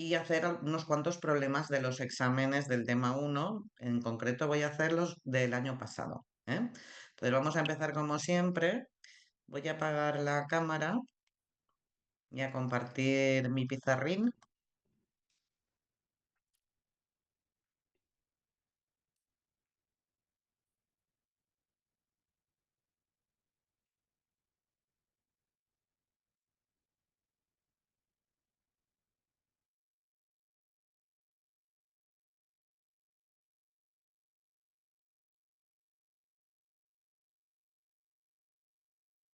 y hacer unos cuantos problemas de los exámenes del tema uno. En concreto voy a hacer los del año pasado, ¿eh? Entonces vamos a empezar como siempre. Voy a apagar la cámara y a compartir mi pizarrín.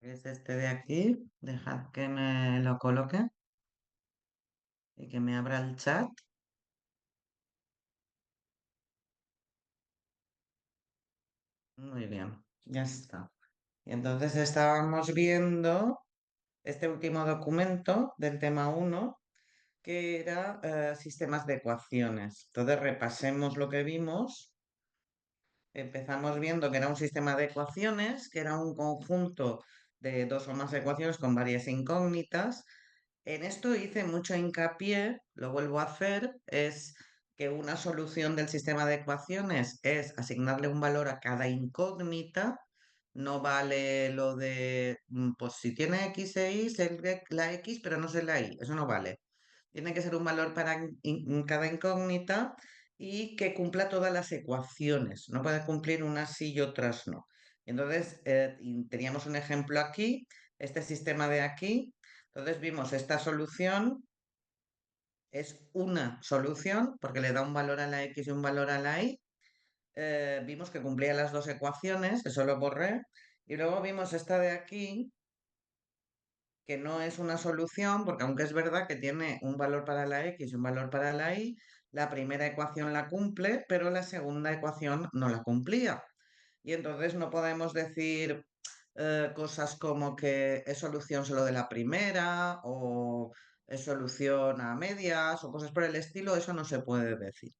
Es este de aquí. Dejad que me lo coloque y que me abra el chat. Muy bien, ya está. Y entonces estábamos viendo este último documento del tema uno, que era sistemas de ecuaciones. Entonces repasemos lo que vimos. Empezamos viendo que era un sistema de ecuaciones, que era un conjunto de dos o más ecuaciones con varias incógnitas. En esto hice mucho hincapié, lo vuelvo a hacer, es que una solución del sistema de ecuaciones es asignarle un valor a cada incógnita. No vale lo de, pues si tiene x e y, sé la x, pero no sé la y. Eso no vale. Tiene que ser un valor para cada incógnita y que cumpla todas las ecuaciones. No puede cumplir unas sí y otras no. Entonces, y teníamos un ejemplo aquí, este sistema de aquí. Entonces vimos esta solución, es una solución porque le da un valor a la x y un valor a la y. Vimos que cumplía las dos ecuaciones, eso lo borré. Y luego vimos esta de aquí, que no es una solución, porque aunque es verdad que tiene un valor para la x y un valor para la y, la primera ecuación la cumple, pero la segunda ecuación no la cumplía. Y entonces no podemos decir cosas como que es solución solo de la primera o es solución a medias o cosas por el estilo, eso no se puede decir.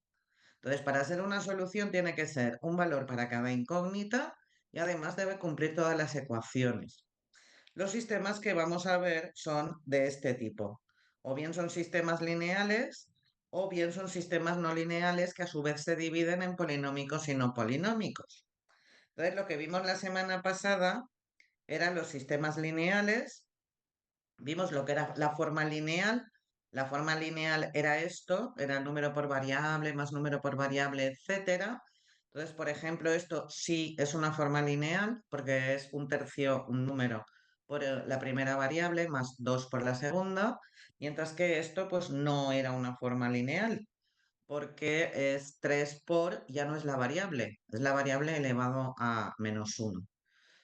Entonces, para ser una solución tiene que ser un valor para cada incógnita y además debe cumplir todas las ecuaciones. Los sistemas que vamos a ver son de este tipo. O bien son sistemas lineales o bien son sistemas no lineales que a su vez se dividen en polinómicos y no polinómicos. Entonces, lo que vimos la semana pasada eran los sistemas lineales. Vimos lo que era la forma lineal. La forma lineal era esto, era número por variable más número por variable, etcétera. Entonces, por ejemplo, esto sí es una forma lineal porque es un tercio, un número por la primera variable más 2 por la segunda, mientras que esto pues no era una forma lineal porque es 3 por, ya no es la variable, es la variable elevado a -1.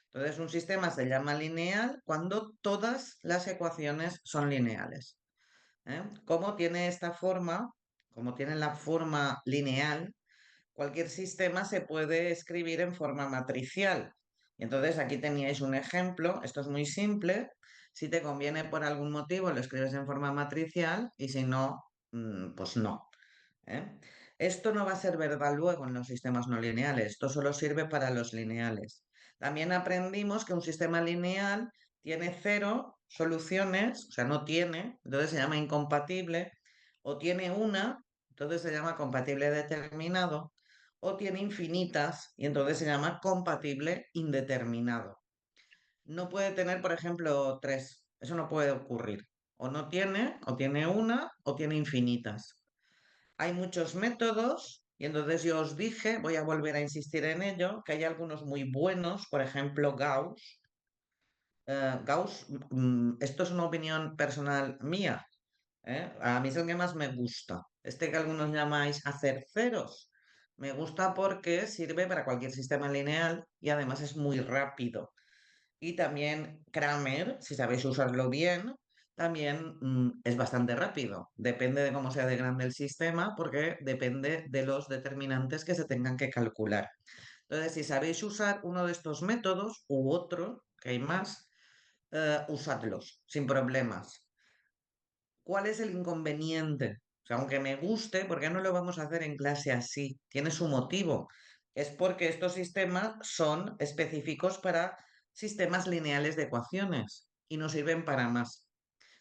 Entonces, un sistema se llama lineal cuando todas las ecuaciones son lineales. Como tiene esta forma, como tiene la forma lineal, cualquier sistema se puede escribir en forma matricial. Y entonces aquí teníais un ejemplo, esto es muy simple. Si te conviene por algún motivo, lo escribes en forma matricial y si no, pues no. ¿eh? Esto no va a ser verdad luego en los sistemas no lineales, esto solo sirve para los lineales. También aprendimos que un sistema lineal tiene cero soluciones, o sea, no tiene, entonces se llama incompatible, o tiene una, entonces se llama compatible determinado, o tiene infinitas y entonces se llama compatible indeterminado. No puede tener, por ejemplo, tres, eso no puede ocurrir. O tiene una, o tiene infinitas. Hay muchos métodos y entonces yo os dije, voy a volver a insistir en ello, que hay algunos muy buenos, por ejemplo, Gauss. Gauss, esto es una opinión personal mía, A mí es el que más me gusta. Este que algunos llamáis hacer ceros, me gusta porque sirve para cualquier sistema lineal y además es muy rápido. Y también Kramer, si sabéis usarlo bien, también es bastante rápido. Depende de cómo sea de grande el sistema, porque depende de los determinantes que se tengan que calcular. Entonces, si sabéis usar uno de estos métodos u otro, que hay más, usadlos sin problemas. ¿Cuál es el inconveniente? O sea, aunque me guste, ¿por qué no lo vamos a hacer en clase así? Tiene su motivo. Es porque estos sistemas son específicos para sistemas lineales de ecuaciones y no sirven para más.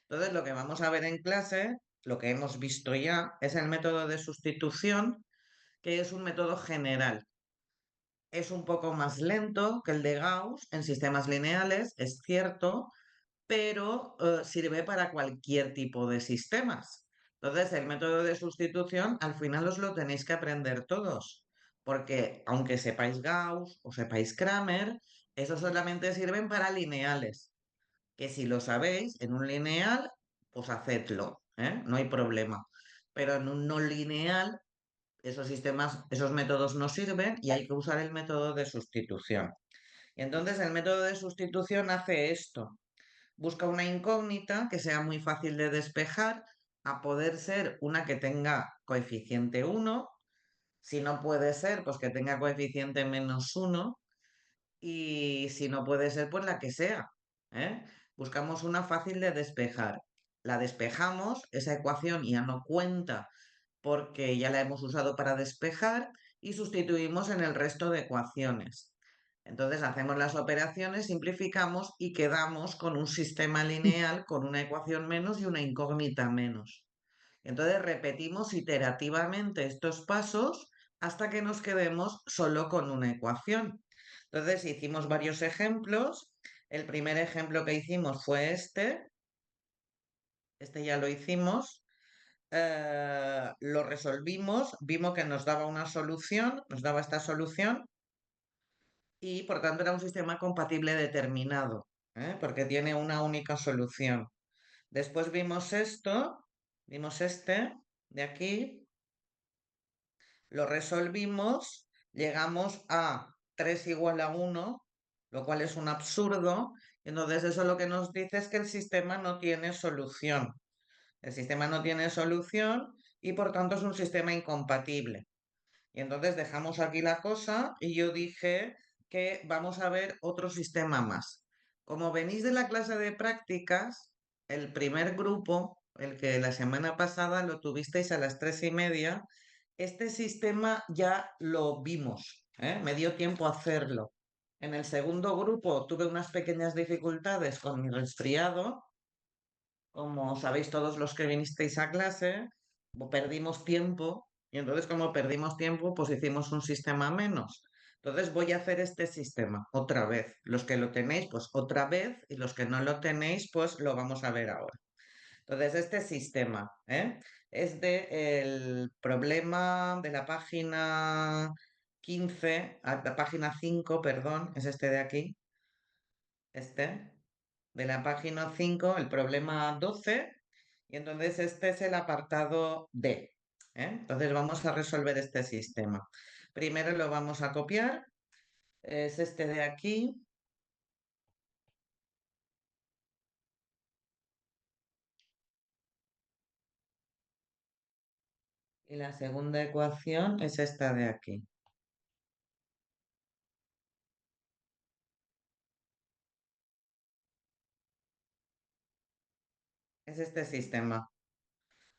Entonces, lo que vamos a ver en clase lo que hemos visto ya, es el método de sustitución, que es un método general. Es un poco más lento que el de Gauss en sistemas lineales, es cierto, pero sirve para cualquier tipo de sistemas. Entonces, el método de sustitución al final os lo tenéis que aprender todos, porque aunque sepáis Gauss o sepáis Kramer, eso solamente sirven para lineales, que si lo sabéis en un lineal, pues hacedlo, ¿eh? No hay problema. Pero en un no lineal, esos sistemas, esos métodos no sirven y hay que usar el método de sustitución. Y entonces el método de sustitución hace esto. Busca una incógnita que sea muy fácil de despejar, a poder ser una que tenga coeficiente 1, si no puede ser, pues que tenga coeficiente -1, y si no puede ser, pues la que sea, ¿eh? Buscamos una fácil de despejar. La despejamos, esa ecuación ya no cuenta porque ya la hemos usado para despejar y sustituimos en el resto de ecuaciones. Entonces hacemos las operaciones, simplificamos y quedamos con un sistema lineal con una ecuación menos y una incógnita menos. Entonces repetimos iterativamente estos pasos hasta que nos quedemos solo con una ecuación. Entonces hicimos varios ejemplos. El primer ejemplo que hicimos fue este ya lo hicimos, lo resolvimos, vimos que nos daba una solución, nos daba esta solución y por tanto era un sistema compatible determinado, ¿eh? Porque tiene una única solución. Después vimos este de aquí, lo resolvimos, llegamos a 3 igual a 1, lo cual es un absurdo. Entonces eso lo que nos dice es que el sistema no tiene solución. El sistema no tiene solución y por tanto es un sistema incompatible. Y entonces dejamos aquí la cosa y yo dije que vamos a ver otro sistema más. Como venís de la clase de prácticas, el primer grupo, el que la semana pasada lo tuvisteis a las 3:30, este sistema ya lo vimos, ¿eh? Me dio tiempo a hacerlo. En el segundo grupo tuve unas pequeñas dificultades con mi resfriado, como sabéis todos los que vinisteis a clase, perdimos tiempo y entonces como perdimos tiempo, pues hicimos un sistema menos. Entonces voy a hacer este sistema otra vez. Los que lo tenéis, pues otra vez, y los que no lo tenéis, pues lo vamos a ver ahora. Entonces este sistema, ¿eh? Es de el problema de la página 15, la página 5, perdón, es este de aquí, este de la página 5, el problema 12, y entonces este es el apartado D, ¿eh? Entonces vamos a resolver este sistema. Primero lo vamos a copiar, es este de aquí, y la segunda ecuación es esta de aquí. Es este sistema,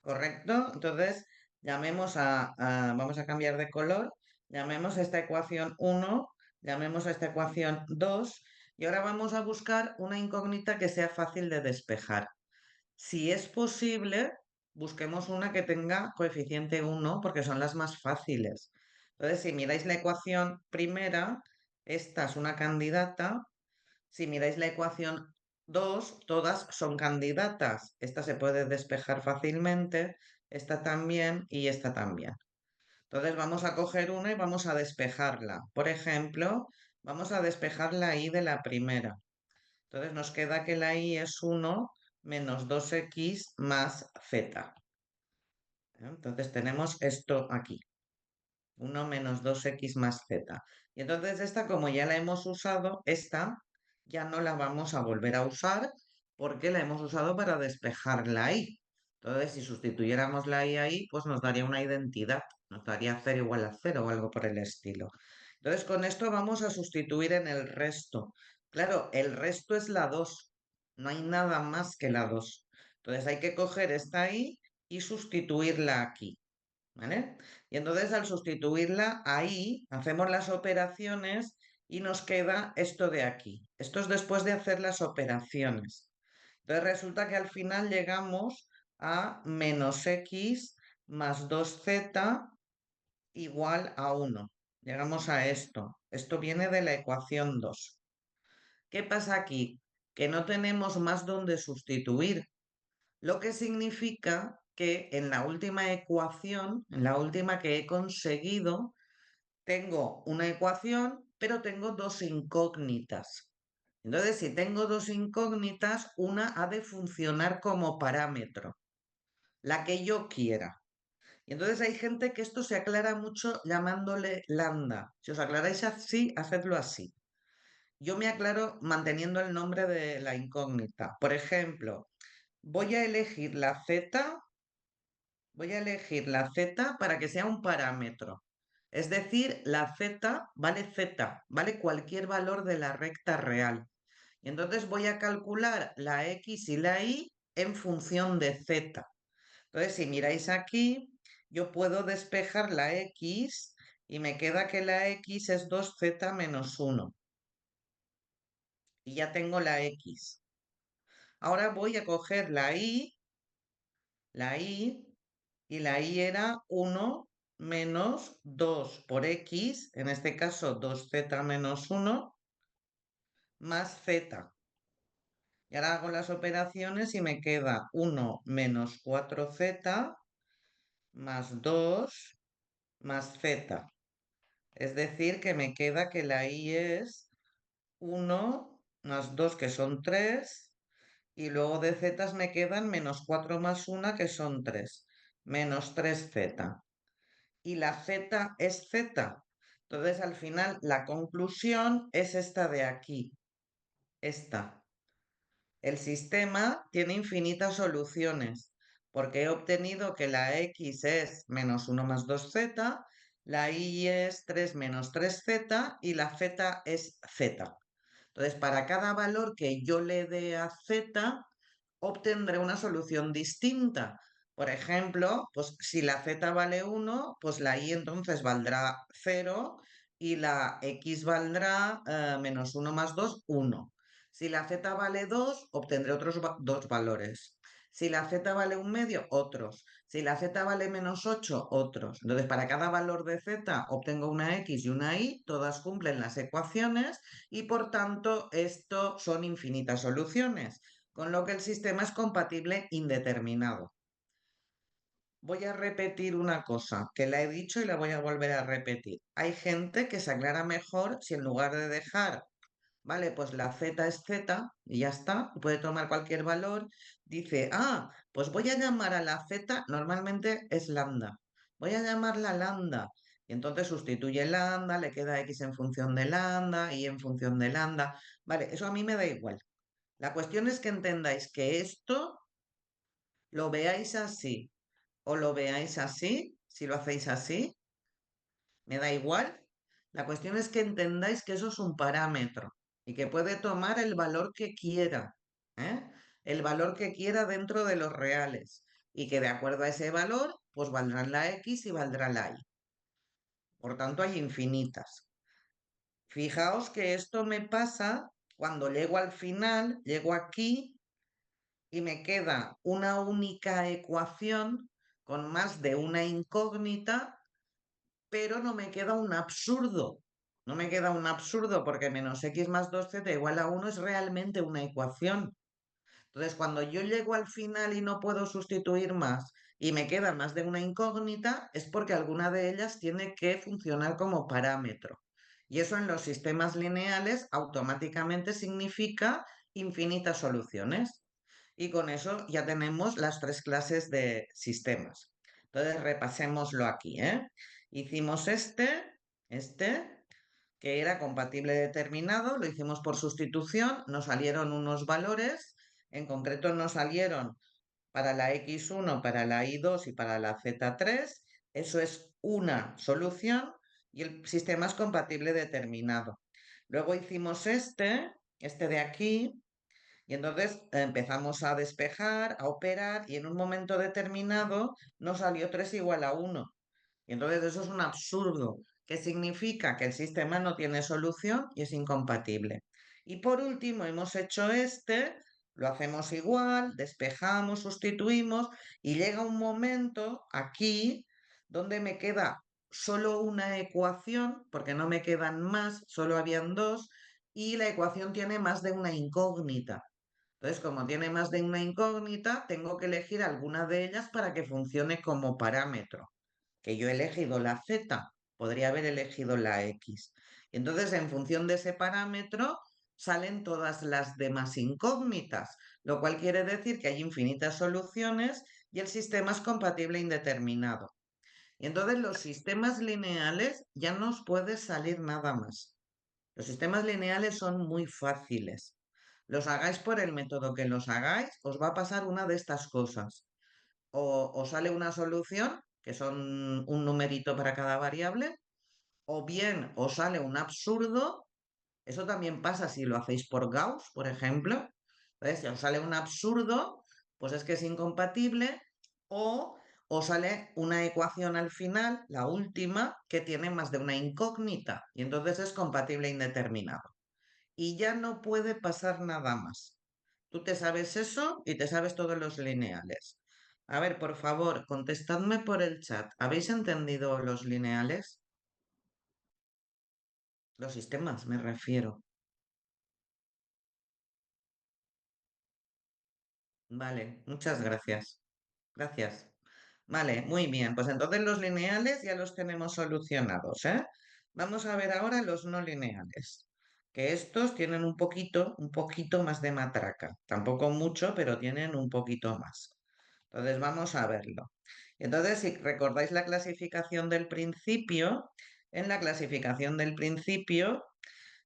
¿correcto? Entonces vamos a cambiar de color, llamemos a esta ecuación 1, llamemos a esta ecuación 2, y ahora vamos a buscar una incógnita que sea fácil de despejar. Si es posible, busquemos una que tenga coeficiente 1 porque son las más fáciles. Entonces, si miráis la ecuación primera, esta es una candidata. Si miráis la ecuación 2, todas son candidatas. Esta se puede despejar fácilmente, esta también y esta también. Entonces vamos a coger una y vamos a despejarla. Por ejemplo, vamos a despejar la i de la primera. Entonces nos queda que la i es 1 menos 2x más z. Entonces tenemos esto aquí, 1 menos 2x más z. Y entonces esta, como ya la hemos usado, esta ya no la vamos a volver a usar porque la hemos usado para despejar la i. Entonces, si sustituyéramos la i ahí, pues nos daría una identidad, nos daría 0 igual a 0 o algo por el estilo. Entonces, con esto vamos a sustituir en el resto. Claro, el resto es la 2, no hay nada más que la 2. Entonces hay que coger esta i y sustituirla aquí. ¿Vale? Y entonces al sustituirla ahí, hacemos las operaciones y nos queda esto de aquí. Esto es después de hacer las operaciones. Entonces resulta que al final llegamos a menos x más 2z igual a 1. Llegamos a esto. Esto viene de la ecuación 2. ¿Qué pasa aquí? Que no tenemos más donde sustituir, lo que significa que en la última ecuación, en la última que he conseguido, tengo una ecuación, pero tengo dos incógnitas. Entonces, si tengo dos incógnitas, una ha de funcionar como parámetro, la que yo quiera. Y entonces hay gente que esto se aclara mucho llamándole lambda. Si os aclaráis así, hacedlo así. Yo me aclaro manteniendo el nombre de la incógnita. Por ejemplo, voy a elegir la z, voy a elegir la z para que sea un parámetro. Es decir, la z, vale cualquier valor de la recta real. Y entonces voy a calcular la x y la y en función de z. Entonces, si miráis aquí, yo puedo despejar la x y me queda que la x es 2z menos 1. Y ya tengo la x. Ahora voy a coger la y, y la y era 1 menos 2 por x, en este caso 2z menos 1, más z. Y ahora hago las operaciones y me queda 1 menos 4z más 2 más z. Es decir, que me queda que la y es 1 más 2 que son 3 y luego de z me quedan menos 4 más 1 que son 3 menos 3z. Y la z es z. Entonces, al final, la conclusión es esta de aquí, esta. El sistema tiene infinitas soluciones, porque he obtenido que la x es menos 1 más 2z, la y es 3 menos 3z y la z es z. Entonces, para cada valor que yo le dé a z, obtendré una solución distinta. Por ejemplo, pues si la z vale 1, pues la y entonces valdrá 0 y la x valdrá menos 1 más 2, 1. Si la z vale 2, obtendré otros dos valores. Si la z vale un medio, otros. Si la z vale menos 8, otros. Entonces, para cada valor de z obtengo una x y una y, todas cumplen las ecuaciones y por tanto esto son infinitas soluciones, con lo que el sistema es compatible indeterminado. Voy a repetir una cosa que la he dicho y la voy a volver a repetir. Hay gente que se aclara mejor si en lugar de dejar, vale, pues la z es z y ya está, puede tomar cualquier valor, dice, pues voy a llamar a la z, normalmente es lambda, voy a llamarla lambda. Y entonces sustituye lambda, le queda x en función de lambda y en función de lambda. Vale, eso a mí me da igual. La cuestión es que entendáis que esto lo veáis así o lo veáis así, si lo hacéis así, me da igual. La cuestión es que entendáis que eso es un parámetro y que puede tomar el valor que quiera, ¿eh? El valor que quiera dentro de los reales y que de acuerdo a ese valor, pues valdrán la x y valdrá la y. Por tanto, hay infinitas. Fijaos que esto me pasa cuando llego al final, llego aquí y me queda una única ecuación con más de una incógnita, pero no me queda un absurdo. No me queda un absurdo porque menos x más 2z igual a 1 es realmente una ecuación. Entonces, cuando yo llego al final y no puedo sustituir más y me queda más de una incógnita, es porque alguna de ellas tiene que funcionar como parámetro. Y eso en los sistemas lineales automáticamente significa infinitas soluciones. Y con eso ya tenemos las tres clases de sistemas. Entonces, repasémoslo aquí, ¿eh? Hicimos este, que era compatible determinado, lo hicimos por sustitución, nos salieron unos valores, en concreto nos salieron para la x1, para la y2 y para la z3, eso es una solución y el sistema es compatible determinado. Luego hicimos este de aquí, y entonces empezamos a despejar, a operar, y en un momento determinado nos salió 3 igual a 1. Y entonces eso es un absurdo, que significa que el sistema no tiene solución y es incompatible. Y por último hemos hecho este, Lo hacemos igual, despejamos, sustituimos y llega un momento aquí donde me queda solo una ecuación, porque no me quedan más, solo habían dos, y la ecuación tiene más de una incógnita. Entonces, como tiene más de una incógnita, tengo que elegir alguna de ellas para que funcione como parámetro. Que yo he elegido la z, podría haber elegido la x. Y entonces, en función de ese parámetro, salen todas las demás incógnitas, lo cual quiere decir que hay infinitas soluciones y el sistema es compatible e indeterminado. Y entonces los sistemas lineales ya no os puede salir nada más. Los sistemas lineales son muy fáciles. Los hagáis por el método que los hagáis, os va a pasar una de estas cosas. O os sale una solución, que son un numerito para cada variable, o bien os sale un absurdo. Eso también pasa si lo hacéis por Gauss, por ejemplo. Entonces, si os sale un absurdo, pues es que es incompatible, o os sale una ecuación al final, la última, que tiene más de una incógnita, y entonces es compatible e indeterminado. Y ya no puede pasar nada más. Tú te sabes eso y te sabes todos los lineales. A ver, por favor, contestadme por el chat. ¿Habéis entendido los lineales? Los sistemas, me refiero. Vale, muchas gracias. Gracias. Vale, muy bien. Pues entonces los lineales ya los tenemos solucionados, ¿eh? Vamos a ver ahora los no lineales, que estos tienen un poquito más de matraca. Tampoco mucho, pero tienen un poquito más. Entonces vamos a verlo. Entonces, si recordáis la clasificación del principio, en la clasificación del principio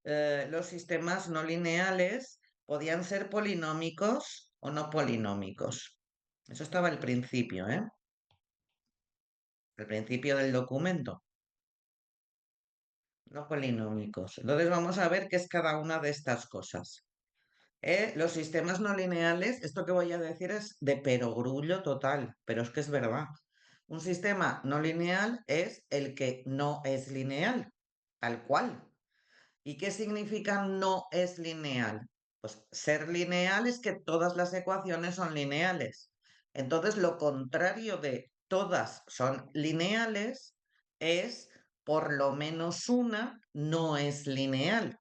los sistemas no lineales podían ser polinómicos o no polinómicos. Eso estaba al principio, ¿eh? Al principio del documento, no polinómicos. Entonces vamos a ver qué es cada una de estas cosas. Los sistemas no lineales, esto que voy a decir es de perogrullo total, pero es que es verdad. Un sistema no lineal es el que no es lineal, tal cual. ¿Y qué significa no es lineal? Pues ser lineal es que todas las ecuaciones son lineales. Entonces, lo contrario de todas son lineales es por lo menos una no es lineal.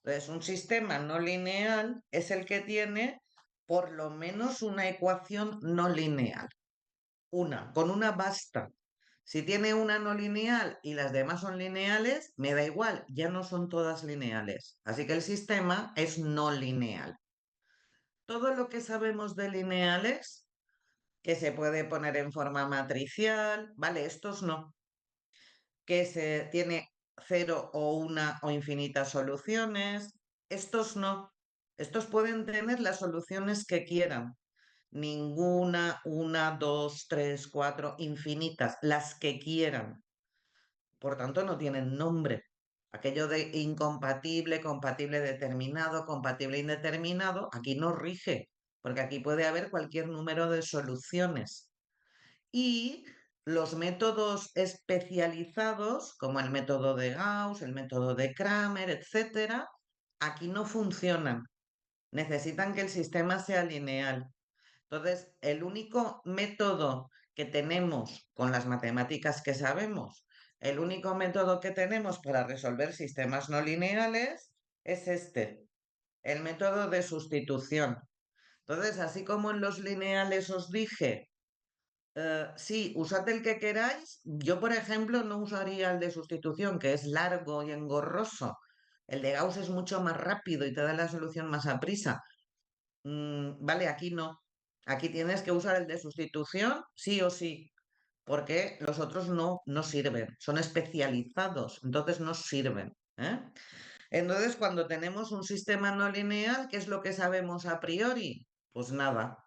Entonces, un sistema no lineal es el que tiene por lo menos una ecuación no lineal. Con una basta. Si tiene una no lineal y las demás son lineales, me da igual, ya no son todas lineales. Así que el sistema es no lineal. Todo lo que sabemos de lineales, que se puede poner en forma matricial, vale, estos no, que se tiene cero o una o infinitas soluciones, estos no. Estos pueden tener las soluciones que quieran. Ninguna, una, dos, tres, cuatro, infinitas, las que quieran. Por tanto, no tienen nombre. Aquello de incompatible, compatible determinado, compatible indeterminado, aquí no rige, porque aquí puede haber cualquier número de soluciones. Y los métodos especializados, como el método de Gauss, el método de Kramer, etcétera, aquí no funcionan. Necesitan que el sistema sea lineal. Entonces, el único método que tenemos con las matemáticas que sabemos, el único método que tenemos para resolver sistemas no lineales es este, el método de sustitución. Entonces, así como en los lineales os dije, sí, usad el que queráis, yo, por ejemplo, no usaría el de sustitución, que es largo y engorroso. El de Gauss es mucho más rápido y te da la solución más a prisa. Vale, aquí no. Aquí tienes que usar el de sustitución, sí o sí, porque los otros no sirven, son especializados, entonces no sirven. ¿Eh? Entonces, cuando tenemos un sistema no lineal, ¿qué es lo que sabemos a priori? Pues nada,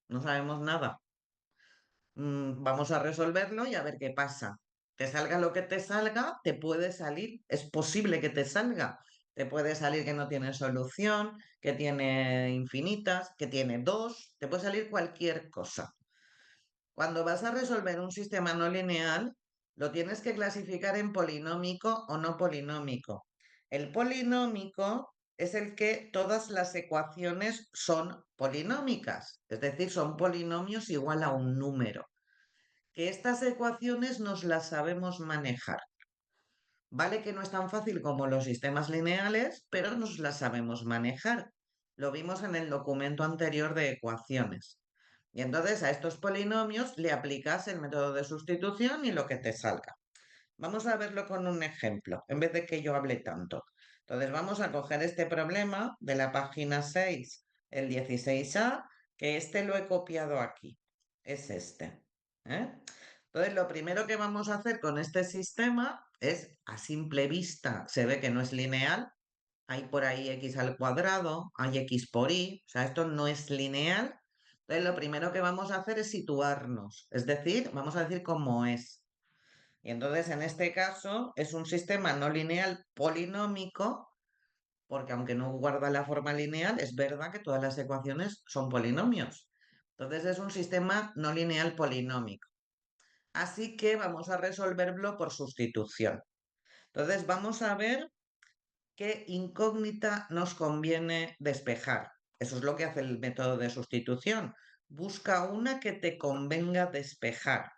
no sabemos nada. Vamos a resolverlo y a ver qué pasa. Te salga lo que te salga, te puede salir, es posible que te salga. Te puede salir que no tiene solución, que tiene infinitas, que tiene dos, te puede salir cualquier cosa. Cuando vas a resolver un sistema no lineal, lo tienes que clasificar en polinómico o no polinómico. El polinómico es el que todas las ecuaciones son polinómicas, es decir, son polinomios igual a un número. Que estas ecuaciones nos las sabemos manejar. Vale que no es tan fácil como los sistemas lineales, pero nos las sabemos manejar. Lo vimos en el documento anterior de ecuaciones. Y entonces a estos polinomios le aplicas el método de sustitución y lo que te salga. Vamos a verlo con un ejemplo, en vez de que yo hable tanto. Entonces vamos a coger este problema de la página 6, el 16a, que este lo he copiado aquí. Es este. ¿Eh? Entonces lo primero que vamos a hacer con este sistema es, a simple vista, se ve que no es lineal. Hay por ahí x al cuadrado, hay x por y, o sea, esto no es lineal. Entonces lo primero que vamos a hacer es situarnos, es decir, vamos a decir cómo es. Y entonces, en este caso, es un sistema no lineal polinómico, porque aunque no guarda la forma lineal, es verdad que todas las ecuaciones son polinomios. Entonces, es un sistema no lineal polinómico. Así que vamos a resolverlo por sustitución. Entonces, vamos a ver qué incógnita nos conviene despejar. Eso es lo que hace el método de sustitución. Busca una que te convenga despejar.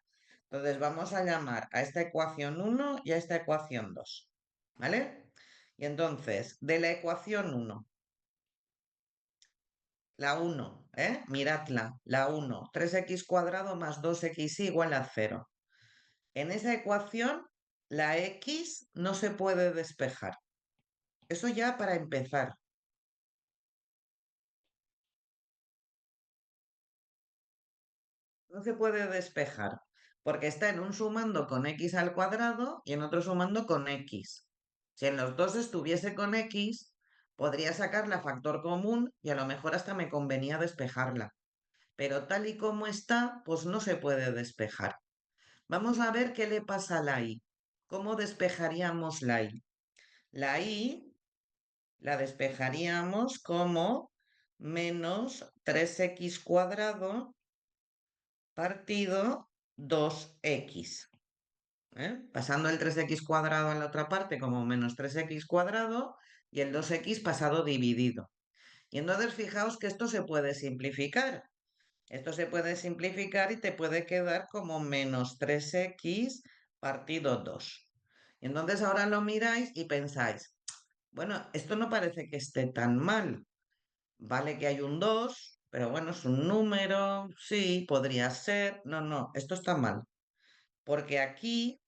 Entonces vamos a llamar a esta ecuación 1 y a esta ecuación 2. ¿Vale? Y entonces, de la ecuación 1, la 1, miradla, la 1, 3x cuadrado más 2xy igual a 0. En esa ecuación, la x no se puede despejar. Eso ya para empezar. No se puede despejar, porque está en un sumando con x al cuadrado y en otro sumando con x. Si en los dos estuviese con x, podría sacar la factor común y a lo mejor hasta me convenía despejarla. Pero tal y como está, pues no se puede despejar. Vamos a ver qué le pasa a la y. ¿Cómo despejaríamos la y? La y la despejaríamos como menos 3x cuadrado partido 2x. Pasando el 3x cuadrado a la otra parte como menos 3x cuadrado y el 2x pasado dividido. Y entonces fijaos que esto se puede simplificar. Esto se puede simplificar y te puede quedar como menos 3x partido 2. Y entonces ahora lo miráis y pensáis, bueno, esto no parece que esté tan mal. Vale que hay un 2, pero bueno, es un número, sí, podría ser. No, no, esto está mal. Porque aquí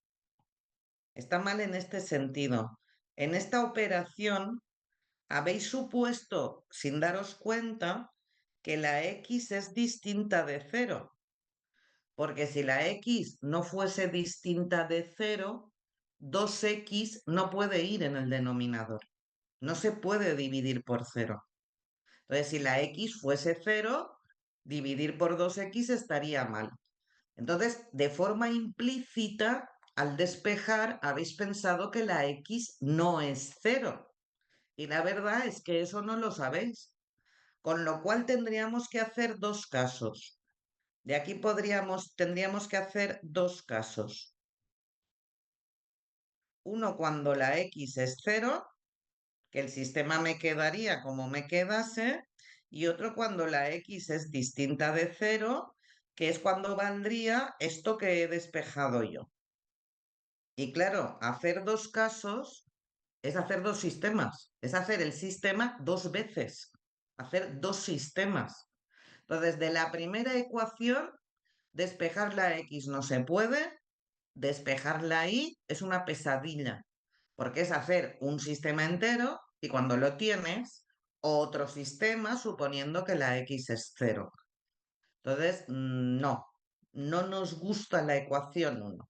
está mal en este sentido. En esta operación habéis supuesto, sin daros cuenta, que la x es distinta de cero. Porque si la x no fuese distinta de cero, 2x no puede ir en el denominador. No se puede dividir por cero. Entonces, si la x fuese cero, dividir por 2x estaría mal. Entonces, de forma implícita, al despejar, habéis pensado que la x no es cero. Y la verdad es que eso no lo sabéis. Con lo cual tendríamos que hacer dos casos. De aquí tendríamos que hacer dos casos. Uno cuando la x es cero, que el sistema me quedaría como me quedase, y otro cuando la x es distinta de cero, que es cuando valdría esto que he despejado yo. Y claro, hacer dos casos es hacer dos sistemas, es hacer el sistema dos veces, hacer dos sistemas. Entonces, de la primera ecuación, despejar la x no se puede, despejar la y es una pesadilla, porque es hacer un sistema entero y cuando lo tienes, otro sistema suponiendo que la x es cero. Entonces, no, no nos gusta la ecuación 1.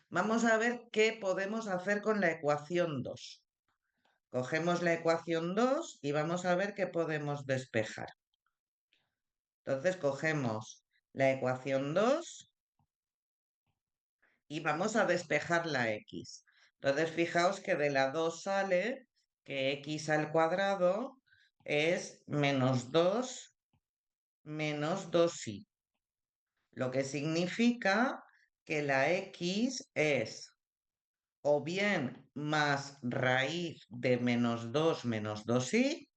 Vamos a ver qué podemos hacer con la ecuación 2. Cogemos la ecuación 2 y vamos a ver qué podemos despejar. Entonces cogemos la ecuación 2 y vamos a despejar la x. Entonces fijaos que de la 2 sale que x al cuadrado es menos 2 menos 2y, lo que significa que la x es o bien más raíz de menos 2i,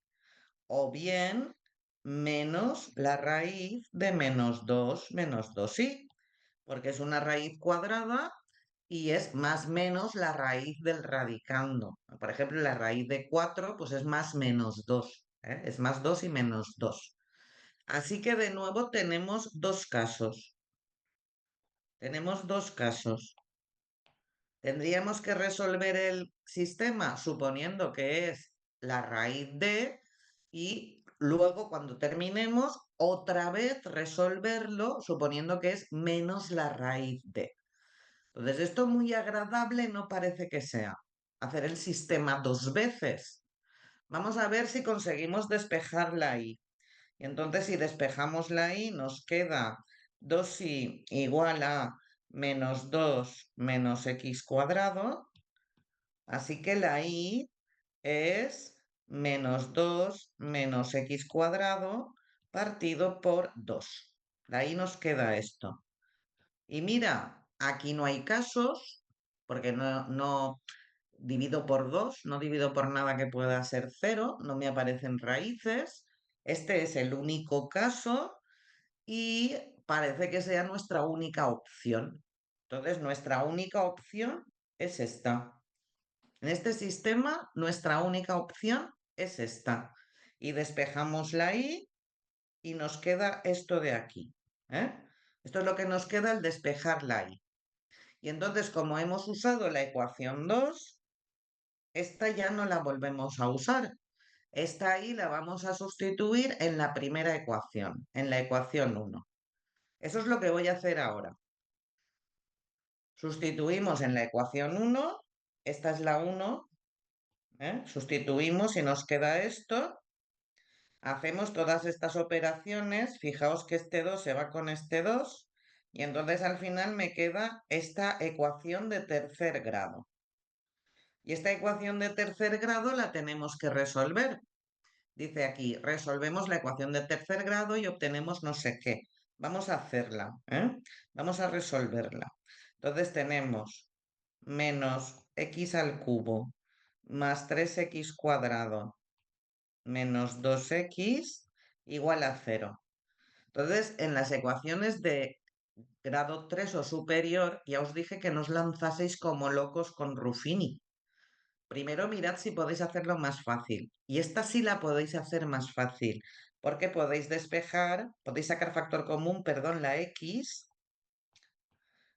o bien menos la raíz de menos 2i, porque es una raíz cuadrada y es más menos la raíz del radicando. Por ejemplo, la raíz de 4 pues es más -2, ¿eh? Es más 2 y -2. Así que de nuevo tenemos dos casos. Tenemos dos casos. Tendríamos que resolver el sistema suponiendo que es la raíz de y luego cuando terminemos otra vez resolverlo suponiendo que es menos la raíz de. Entonces esto muy agradable no parece que sea. Hacer el sistema dos veces. Vamos a ver si conseguimos despejar la i. Y entonces si despejamos la i nos queda 2i igual a -2 menos x cuadrado. Así que la i es -2 menos x cuadrado partido por 2. De ahí nos queda esto. Y mira, aquí no hay casos, porque no divido por 2, no divido por nada que pueda ser cero, no me aparecen raíces. Este es el único caso y parece que sea nuestra única opción. Entonces, nuestra única opción es esta. En este sistema, nuestra única opción es esta. Y despejamos la i y nos queda esto de aquí. ¿Eh? Esto es lo que nos queda al despejar la i. Y entonces, como hemos usado la ecuación 2, esta ya no la volvemos a usar. Esta i la vamos a sustituir en la primera ecuación, en la ecuación 1. Eso es lo que voy a hacer ahora. Sustituimos en la ecuación 1, esta es la 1, sustituimos y nos queda esto. Hacemos todas estas operaciones, fijaos que este 2 se va con este 2 y entonces al final me queda esta ecuación de tercer grado. Y esta ecuación de tercer grado la tenemos que resolver. Dice aquí, resolvemos la ecuación de tercer grado y obtenemos no sé qué. Vamos a hacerla, ¿eh? Vamos a resolverla. Entonces tenemos menos x al cubo más 3x cuadrado menos 2x igual a 0. Entonces, en las ecuaciones de grado 3 o superior, ya os dije que no os lanzaseis como locos con Ruffini. Primero mirad si podéis hacerlo más fácil. Y esta sí la podéis hacer más fácil, porque podéis despejar, podéis sacar factor común, perdón, la x,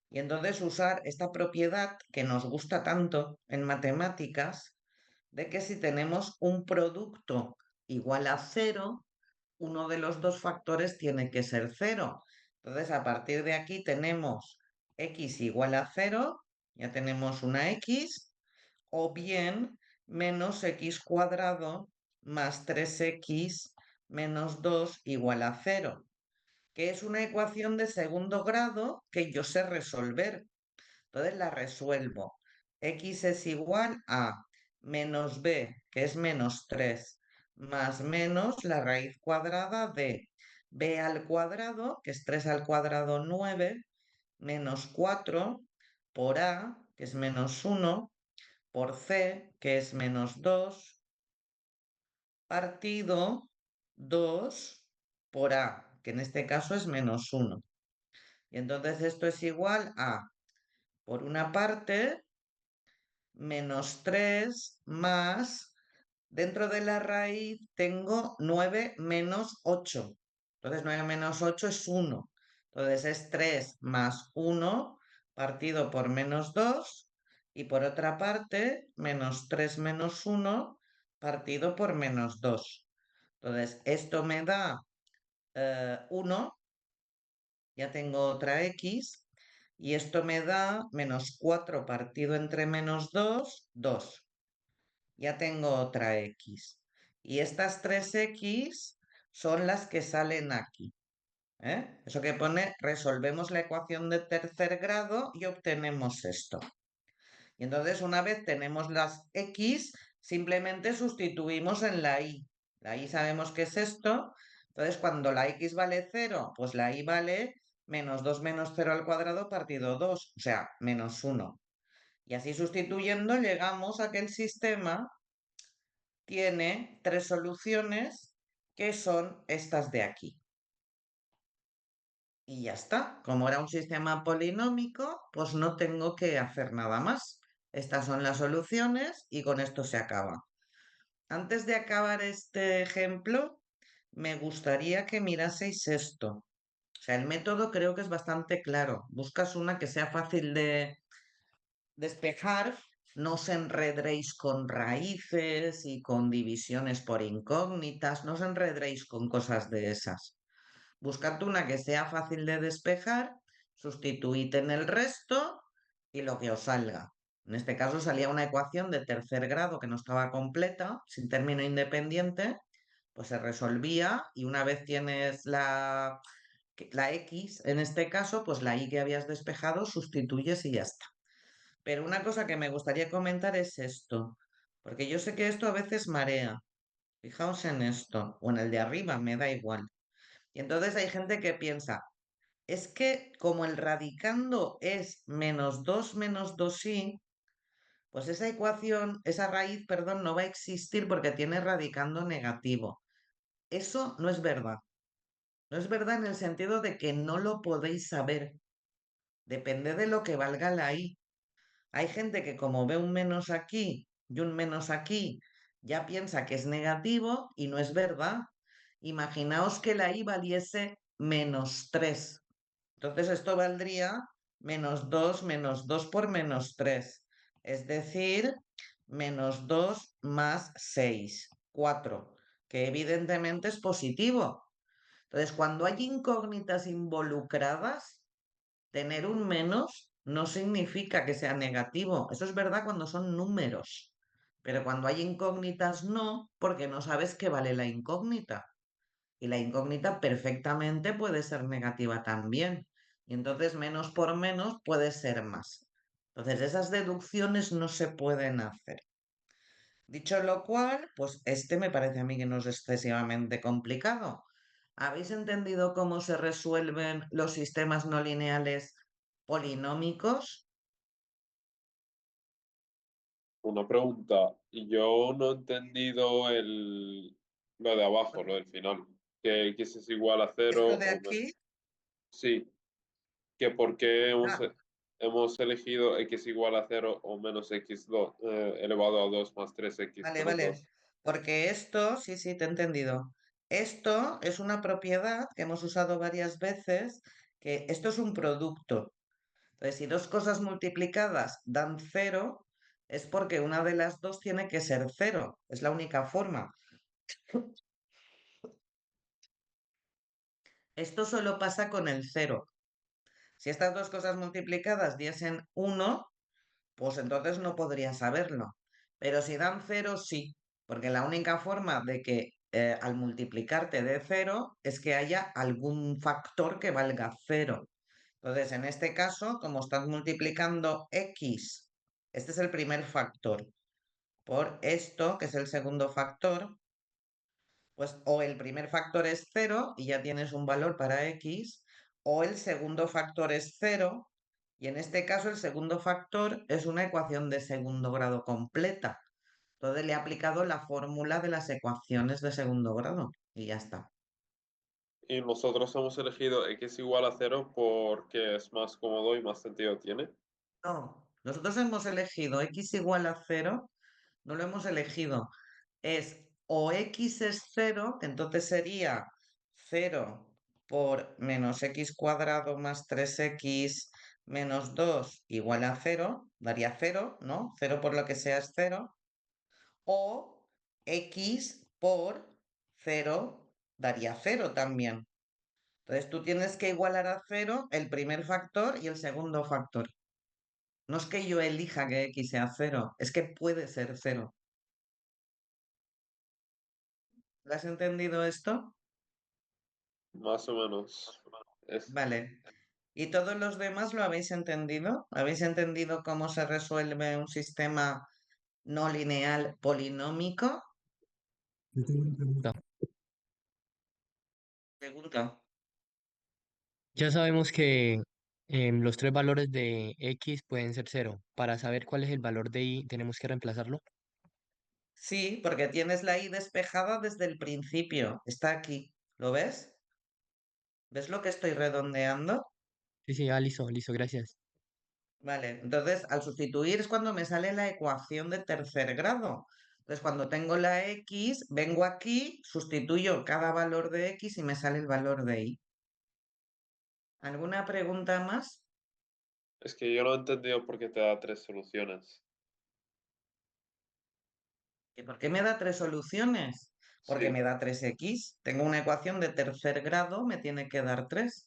y entonces usar esta propiedad que nos gusta tanto en matemáticas, de que si tenemos un producto igual a cero, uno de los dos factores tiene que ser cero. Entonces, a partir de aquí tenemos x igual a cero, ya tenemos una x, o bien menos x cuadrado más 3x menos 2 igual a cero, que es una ecuación de segundo grado que yo sé resolver. Entonces la resuelvo. X es igual a menos b, que es -3, más menos la raíz cuadrada de b al cuadrado, que es 3 al cuadrado 9, menos 4 por a, que es -1, por c, que es -2, partido 2 por a, que en este caso es -1. Y entonces esto es igual a, por una parte, -3 más, dentro de la raíz tengo 9 menos 8. Entonces 9 menos 8 es 1. Entonces es 3 más 1 partido por -2. Y por otra parte, -3 menos 1 partido por -2. Entonces esto me da 1, ya tengo otra x. Y esto me da -4 partido entre -2, 2. Ya tengo otra x. Y estas 3x son las que salen aquí. Eso que pone, resolvemos la ecuación de tercer grado y obtenemos esto. Y entonces una vez tenemos las x, simplemente sustituimos en la y. La y sabemos que es esto. Entonces cuando la x vale 0, pues la y vale -2 menos 0 al cuadrado partido 2, o sea, -1. Y así sustituyendo llegamos a que el sistema tiene tres soluciones que son estas de aquí. Y ya está. Como era un sistema polinómico, pues no tengo que hacer nada más. Estas son las soluciones y con esto se acaba. Antes de acabar este ejemplo, me gustaría que miraseis esto. O sea, el método creo que es bastante claro. Buscas una que sea fácil de despejar, no os enredéis con raíces y con divisiones por incógnitas, no os enredéis con cosas de esas. Buscad una que sea fácil de despejar, sustituid en el resto y lo que os salga. En este caso salía una ecuación de tercer grado que no estaba completa, sin término independiente, pues se resolvía y una vez tienes la X, en este caso, pues la Y que habías despejado, sustituyes y ya está. Pero una cosa que me gustaría comentar es esto, porque yo sé que esto a veces marea. Fijaos en esto, o en el de arriba, me da igual. Y entonces hay gente que piensa, es que como el radicando es menos 2 y, pues esa ecuación, esa raíz, perdón, no va a existir porque tiene radicando negativo. Eso no es verdad. No es verdad en el sentido de que no lo podéis saber. Depende de lo que valga la i. Hay gente que como ve un menos aquí y un menos aquí, ya piensa que es negativo y no es verdad. Imaginaos que la i valiese -3. Entonces esto valdría menos 2 por -3. Es decir, -2 más 6, 4, que evidentemente es positivo. Entonces, cuando hay incógnitas involucradas, tener un menos no significa que sea negativo. Eso es verdad cuando son números. Pero cuando hay incógnitas no, porque no sabes qué vale la incógnita. Y la incógnita perfectamente puede ser negativa también. Y entonces menos por menos puede ser más. Entonces esas deducciones no se pueden hacer. Dicho lo cual, pues este me parece a mí que no es excesivamente complicado. ¿Habéis entendido cómo se resuelven los sistemas no lineales polinómicos? Una pregunta, y yo no he entendido lo de abajo, lo del final, que x es igual a cero Esto de o menos. aquí, Sí, que por qué ah, hemos elegido x igual a cero o menos x2 elevado a 2 más 3x vale, menos vale, 2. porque esto, sí, sí, te he entendido. Esto es una propiedad que hemos usado varias veces, que esto es un producto. Entonces, si dos cosas multiplicadas dan cero, es porque una de las dos tiene que ser cero. Es la única forma. Esto solo pasa con el cero. Si estas dos cosas multiplicadas diesen uno, pues entonces no podría saberlo. Pero si dan cero, sí, porque la única forma de que al multiplicarte de cero es que haya algún factor que valga cero. Entonces, en este caso, como estás multiplicando x, este es el primer factor, por esto, que es el segundo factor, pues o el primer factor es cero y ya tienes un valor para x, o el segundo factor es cero, y en este caso el segundo factor es una ecuación de segundo grado completa. Entonces le he aplicado la fórmula de las ecuaciones de segundo grado y ya está. Y nosotros hemos elegido x igual a cero porque es más cómodo y más sentido tiene. No, nosotros hemos elegido x igual a cero, no lo hemos elegido. Es o x es cero, que entonces sería cero por menos x cuadrado más 3x menos 2 igual a cero, daría cero, ¿no? Cero por lo que sea es cero. O x por cero daría cero también. Entonces tú tienes que igualar a cero el primer factor y el segundo factor. No es que yo elija que x sea cero, es que puede ser cero. ¿Lo has entendido esto? Más o menos. Es, Vale. ¿Y todos los demás lo habéis entendido? ¿Habéis entendido cómo se resuelve un sistema no lineal polinómico? Yo tengo una pregunta. Pregunta. Ya sabemos que Los tres valores de X pueden ser cero. Para saber cuál es el valor de Y, tenemos que reemplazarlo. Sí, porque tienes la i despejada desde el principio. Está aquí. ¿Lo ves? ¿Ves lo que estoy redondeando? Sí, sí, listo, listo, gracias. Vale, entonces al sustituir es cuando me sale la ecuación de tercer grado. Entonces cuando tengo la x, vengo aquí, sustituyo cada valor de x y me sale el valor de y. ¿Alguna pregunta más? Es que yo no he entendido por qué te da tres soluciones. ¿Y por qué me da tres soluciones? Porque Sí, me da 3x. Tengo una ecuación de tercer grado, me tiene que dar 3.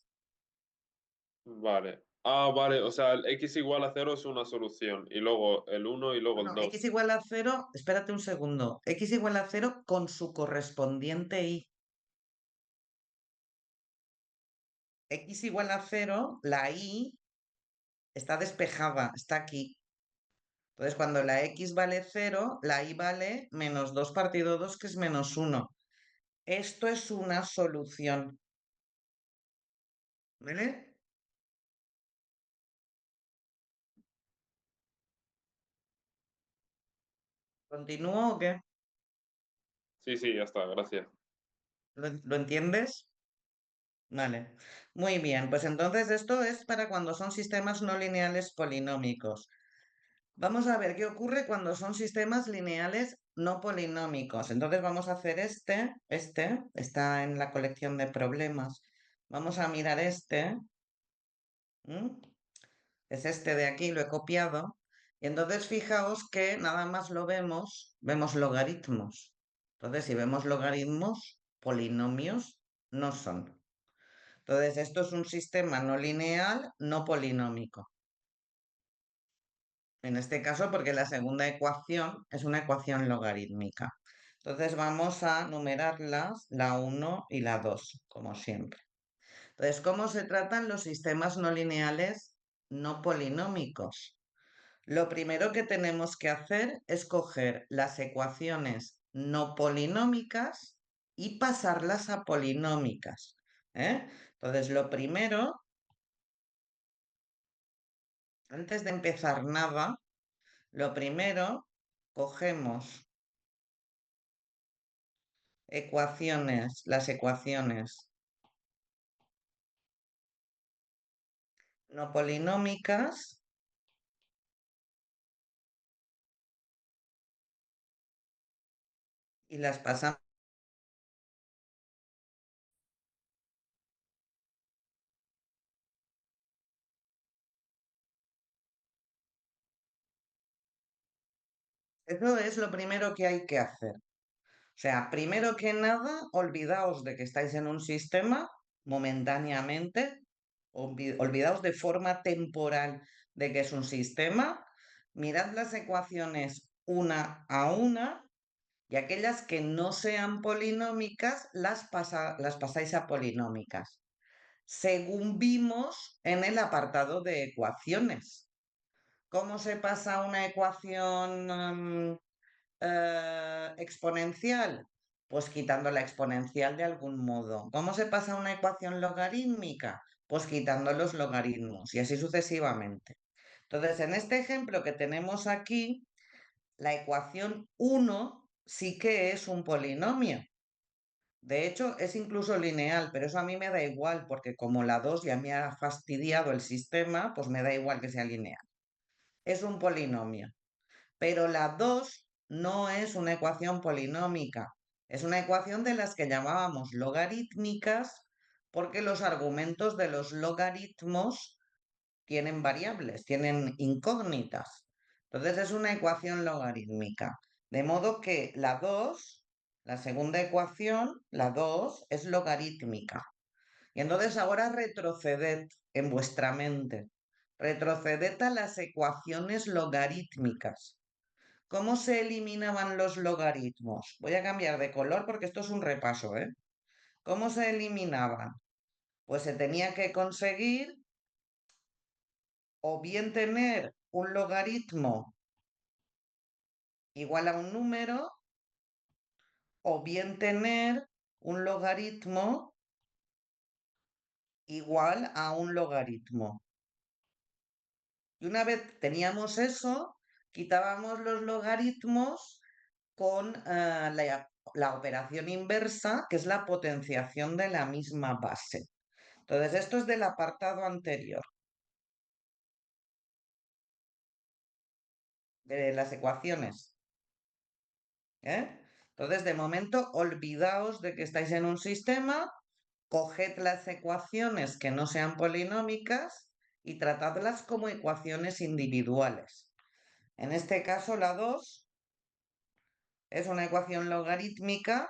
vale. Ah, vale, o sea, el x igual a cero es una solución, y luego el uno y luego el Bueno, x 2. igual a cero, espérate un segundo. X igual a cero con su correspondiente y. X igual a cero, la y está despejada, está aquí. Entonces, cuando la x vale cero, la y vale menos 2 partido 2, que es menos uno. Esto es una solución. ¿Vale? ¿Continúo o qué? Sí, sí, ya está, gracias. ¿Lo entiendes? Vale. Muy bien, pues entonces esto es para cuando son sistemas no lineales polinómicos. Vamos a ver qué ocurre cuando son sistemas lineales no polinómicos. Entonces vamos a hacer este está en la colección de problemas. Vamos a mirar este. ¿M? Es este de aquí, lo he copiado. Y entonces fijaos que nada más lo vemos logaritmos. Entonces, si vemos logaritmos, polinomios no son. Entonces, esto es un sistema no lineal, no polinómico. En este caso, porque la segunda ecuación es una ecuación logarítmica. Entonces, vamos a numerarlas, la uno y la 2, como siempre. Entonces, ¿cómo se tratan los sistemas no lineales no polinómicos? Lo primero que tenemos que hacer es coger las ecuaciones no polinómicas y pasarlas a polinómicas. ¿Eh? Entonces, lo primero, antes de empezar nada, lo primero, cogemos las ecuaciones no polinómicas y las pasamos. Eso es lo primero que hay que hacer. O sea, primero que nada, olvidaos de que estáis en un sistema momentáneamente, olvidaos de forma temporal de que es un sistema, mirad las ecuaciones una a una y aquellas que no sean polinómicas las pasáis a polinómicas, según vimos en el apartado de ecuaciones. ¿Cómo se pasa una ecuación exponencial? Pues quitando la exponencial de algún modo. ¿Cómo se pasa una ecuación logarítmica? Pues quitando los logaritmos y así sucesivamente. Entonces, en este ejemplo que tenemos aquí, la ecuación uno sí que es un polinomio. De hecho, es incluso lineal, pero eso a mí me da igual, porque como la 2 ya me ha fastidiado el sistema, pues me da igual que sea lineal. Es un polinomio. Pero la 2 no es una ecuación polinómica, es una ecuación de las que llamábamos logarítmicas porque los argumentos de los logaritmos tienen variables, tienen incógnitas. Entonces es una ecuación logarítmica. De modo que la 2, la segunda ecuación, la 2 es logarítmica. Y entonces ahora retroceded en vuestra mente. Retroceded a las ecuaciones logarítmicas. ¿Cómo se eliminaban los logaritmos? Voy a cambiar de color porque esto es un repaso, ¿eh? ¿Cómo se eliminaban? Pues se tenía que conseguir o bien tener un logaritmo igual a un número, o bien tener un logaritmo igual a un logaritmo. Y una vez teníamos eso, quitábamos los logaritmos con la operación inversa, que es la potenciación de la misma base. Entonces, esto es del apartado anterior, de las ecuaciones. ¿Eh? Entonces, de momento, olvidaos de que estáis en un sistema, coged las ecuaciones que no sean polinómicas y tratadlas como ecuaciones individuales. En este caso, la 2 es una ecuación logarítmica.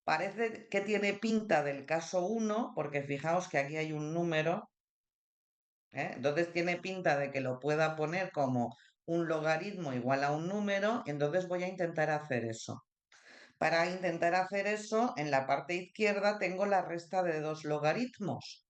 Parece que tiene pinta del caso 1, porque fijaos que aquí hay un número, ¿eh? Entonces tiene pinta de que lo pueda poner como un logaritmo igual a un número, y entonces voy a intentar hacer eso. Para intentar hacer eso, en la parte izquierda tengo la resta de dos logaritmos.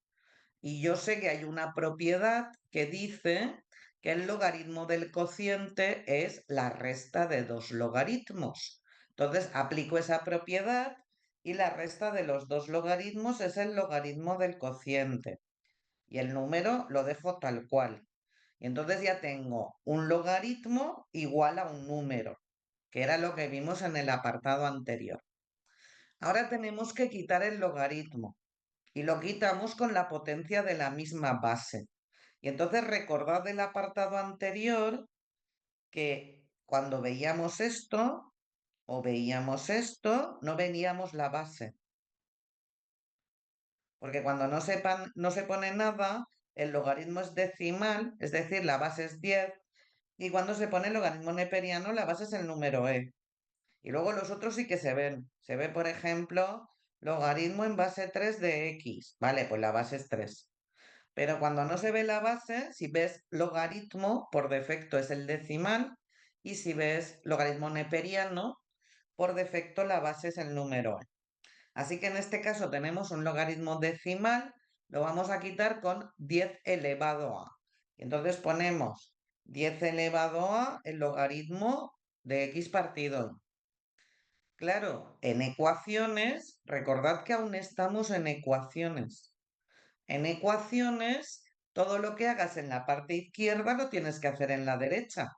Y yo sé que hay una propiedad que dice que el logaritmo del cociente es la resta de dos logaritmos. Entonces aplico esa propiedad y la resta de los dos logaritmos es el logaritmo del cociente. Y el número lo dejo tal cual. Y entonces ya tengo un logaritmo igual a un número, que era lo que vimos en el apartado anterior. Ahora tenemos que quitar el logaritmo y lo quitamos con la potencia de la misma base. Y entonces recordad del apartado anterior que cuando veíamos esto o veíamos esto, no veíamos la base. Porque cuando no se pone nada, el logaritmo es decimal, es decir, la base es 10, y cuando se pone el logaritmo neperiano, la base es el número e. Y luego los otros sí que se ven. Se ve, por ejemplo, logaritmo en base 3 de x. Vale, pues la base es 3. Pero cuando no se ve la base, si ves logaritmo, por defecto es el decimal, y si ves logaritmo neperiano, por defecto la base es el número e. Así que en este caso tenemos un logaritmo decimal, lo vamos a quitar con 10 elevado a. Entonces ponemos 10 elevado a el logaritmo de x partido y. Claro, en ecuaciones, recordad que aún estamos en ecuaciones. En ecuaciones, todo lo que hagas en la parte izquierda lo tienes que hacer en la derecha.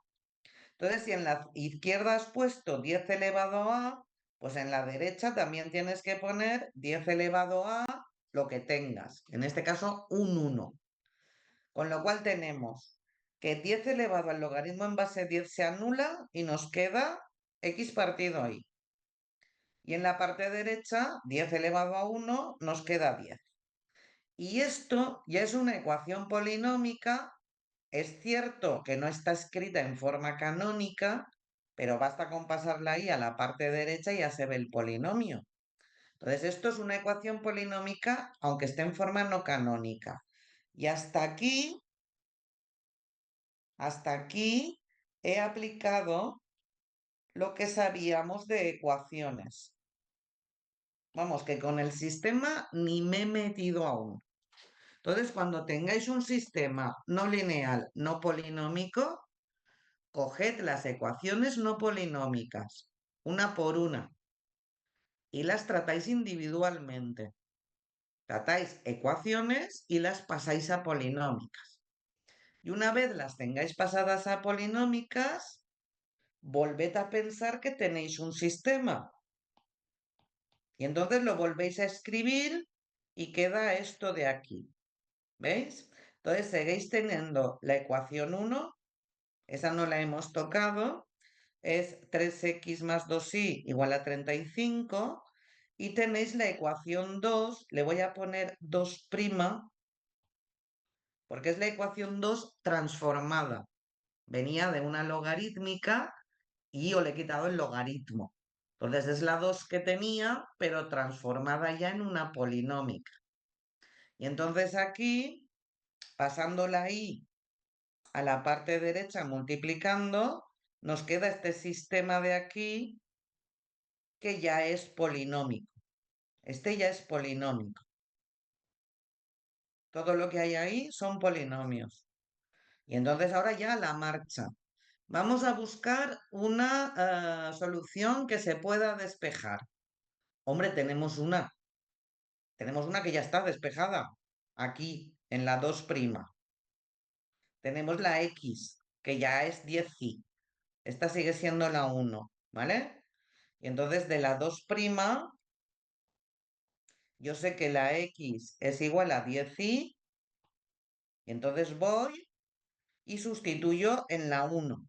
Entonces, si en la izquierda has puesto 10 elevado a, pues en la derecha también tienes que poner 10 elevado a lo que tengas. En este caso, un 1. Con lo cual tenemos que 10 elevado al logaritmo en base 10 se anula y nos queda x partido y. Y en la parte derecha, 10 elevado a 1 nos queda 10. Y esto ya es una ecuación polinómica. Es cierto que no está escrita en forma canónica, pero basta con pasarla ahí a la parte derecha y ya se ve el polinomio. Entonces, esto es una ecuación polinómica, aunque esté en forma no canónica. Y hasta aquí he aplicado lo que sabíamos de ecuaciones. Vamos, que con el sistema ni me he metido aún. Entonces, cuando tengáis un sistema no lineal, no polinómico, coged las ecuaciones no polinómicas, una por una, y las tratáis individualmente. Tratáis ecuaciones y las pasáis a polinómicas. Y una vez las tengáis pasadas a polinómicas, volved a pensar que tenéis un sistema. Y entonces lo volvéis a escribir y queda esto de aquí. ¿Veis? Entonces seguís teniendo la ecuación 1, esa no la hemos tocado, es 3x más 2y igual a 35, y tenéis la ecuación 2, le voy a poner 2', porque es la ecuación 2 transformada. Venía de una logarítmica y yo le he quitado el logaritmo. Entonces es la 2 que tenía, pero transformada ya en una polinómica. Y entonces aquí, pasándola y a la parte derecha multiplicando, nos queda este sistema de aquí que ya es polinómico. Este ya es polinómico. Todo lo que hay ahí son polinomios. Y entonces ahora ya a la marcha. Vamos a buscar una solución que se pueda despejar. Hombre, tenemos una. Tenemos una que ya está despejada. Aquí, en la 2'. tenemos la X, que ya es 10i. Esta sigue siendo la 1, ¿vale? Y entonces de la 2', yo sé que la X es igual a 10i, y entonces voy y sustituyo en la 1,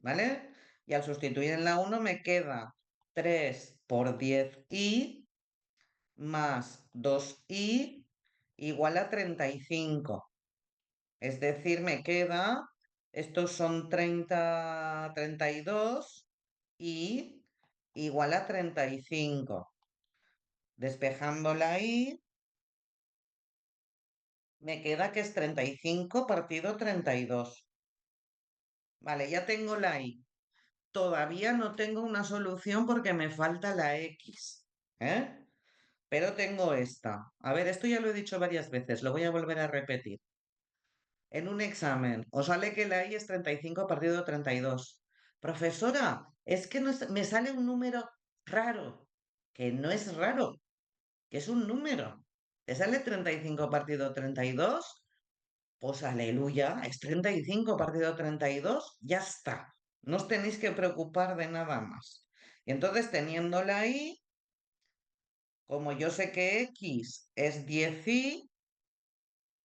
¿vale? Y al sustituir en la 1 me queda 3 por 10i más 2i igual a 35. Es decir, me queda, estos son 30, 32 y igual a 35. Despejando la i, me queda que es 35 partido 32. Vale, ya tengo la i. Todavía no tengo una solución porque me falta la x, ¿eh? Pero tengo esta. A ver, esto ya lo he dicho varias veces, lo voy a volver a repetir. En un examen, os sale que la i es 35 partido 32. Profesora, es que me sale un número raro, que no es raro, que es un número. ¿Te sale 35 partido 32? Pues aleluya, es 35 partido 32, ya está. No os tenéis que preocupar de nada más. Y entonces, teniéndola ahí, como yo sé que x es 10i,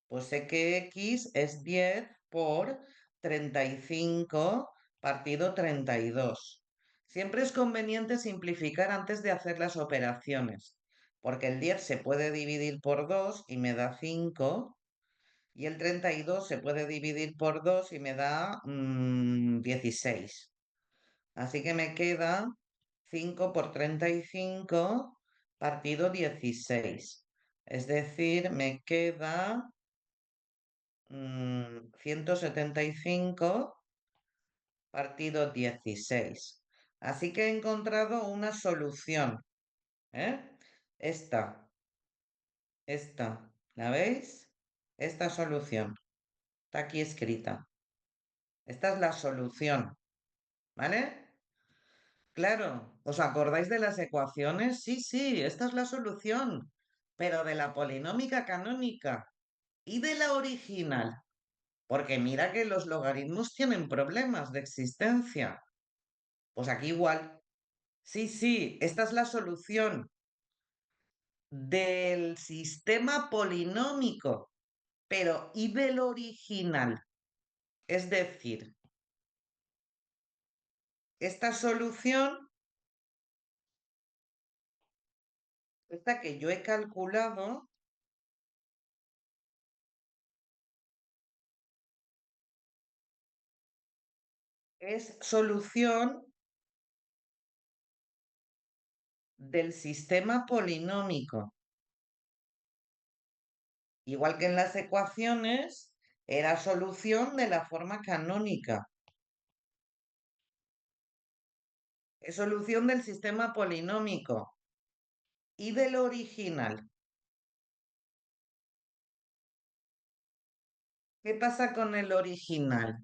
pues sé que x es 10 por 35 partido 32. Siempre es conveniente simplificar antes de hacer las operaciones, porque el 10 se puede dividir por 2 y me da 5. Y el 32 se puede dividir por 2 y me da 16. Así que me queda 5 por 35 partido 16. Es decir, me queda 175 partido 16. Así que he encontrado una solución, ¿eh? Esta, ¿la veis? Esta solución está aquí escrita. Esta es la solución, ¿vale? Claro, ¿os acordáis de las ecuaciones? Sí, sí, esta es la solución, pero de la polinómica canónica y de la original, porque mira que los logaritmos tienen problemas de existencia. Pues aquí igual. Sí, sí, esta es la solución del sistema polinómico, pero y del original. Es decir, esta solución, esta que yo he calculado, es solución del sistema polinómico. Igual que en las ecuaciones, era solución de la forma canónica. Es solución del sistema polinómico y del original. ¿Qué pasa con el original?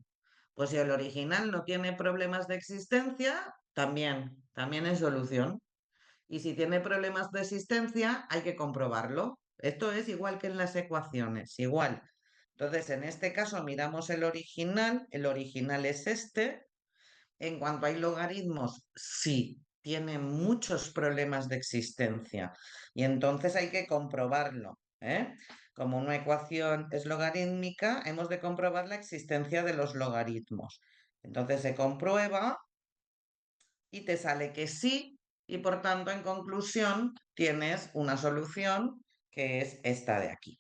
Pues si el original no tiene problemas de existencia, también es solución. Y si tiene problemas de existencia, hay que comprobarlo. Esto es igual que en las ecuaciones, igual. Entonces, en este caso miramos el original es este. En cuanto hay logaritmos, sí, tiene muchos problemas de existencia y entonces hay que comprobarlo, ¿eh? Como una ecuación es logarítmica, hemos de comprobar la existencia de los logaritmos. Entonces se comprueba y te sale que sí, y por tanto, en conclusión, tienes una solución que es esta de aquí.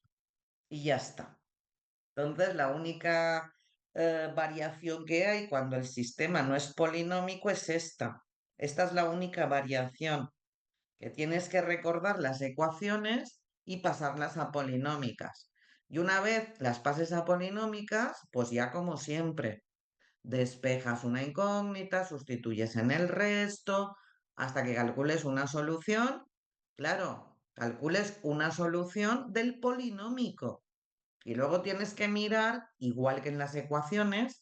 Y ya está. Entonces, la única variación que hay cuando el sistema no es polinómico es esta. Esta es la única variación, que tienes que recordar las ecuaciones y pasarlas a polinómicas. Y una vez las pases a polinómicas, pues ya como siempre, despejas una incógnita, sustituyes en el resto, hasta que calcules una solución. Claro, calcules una solución del polinómico. Y luego tienes que mirar, igual que en las ecuaciones,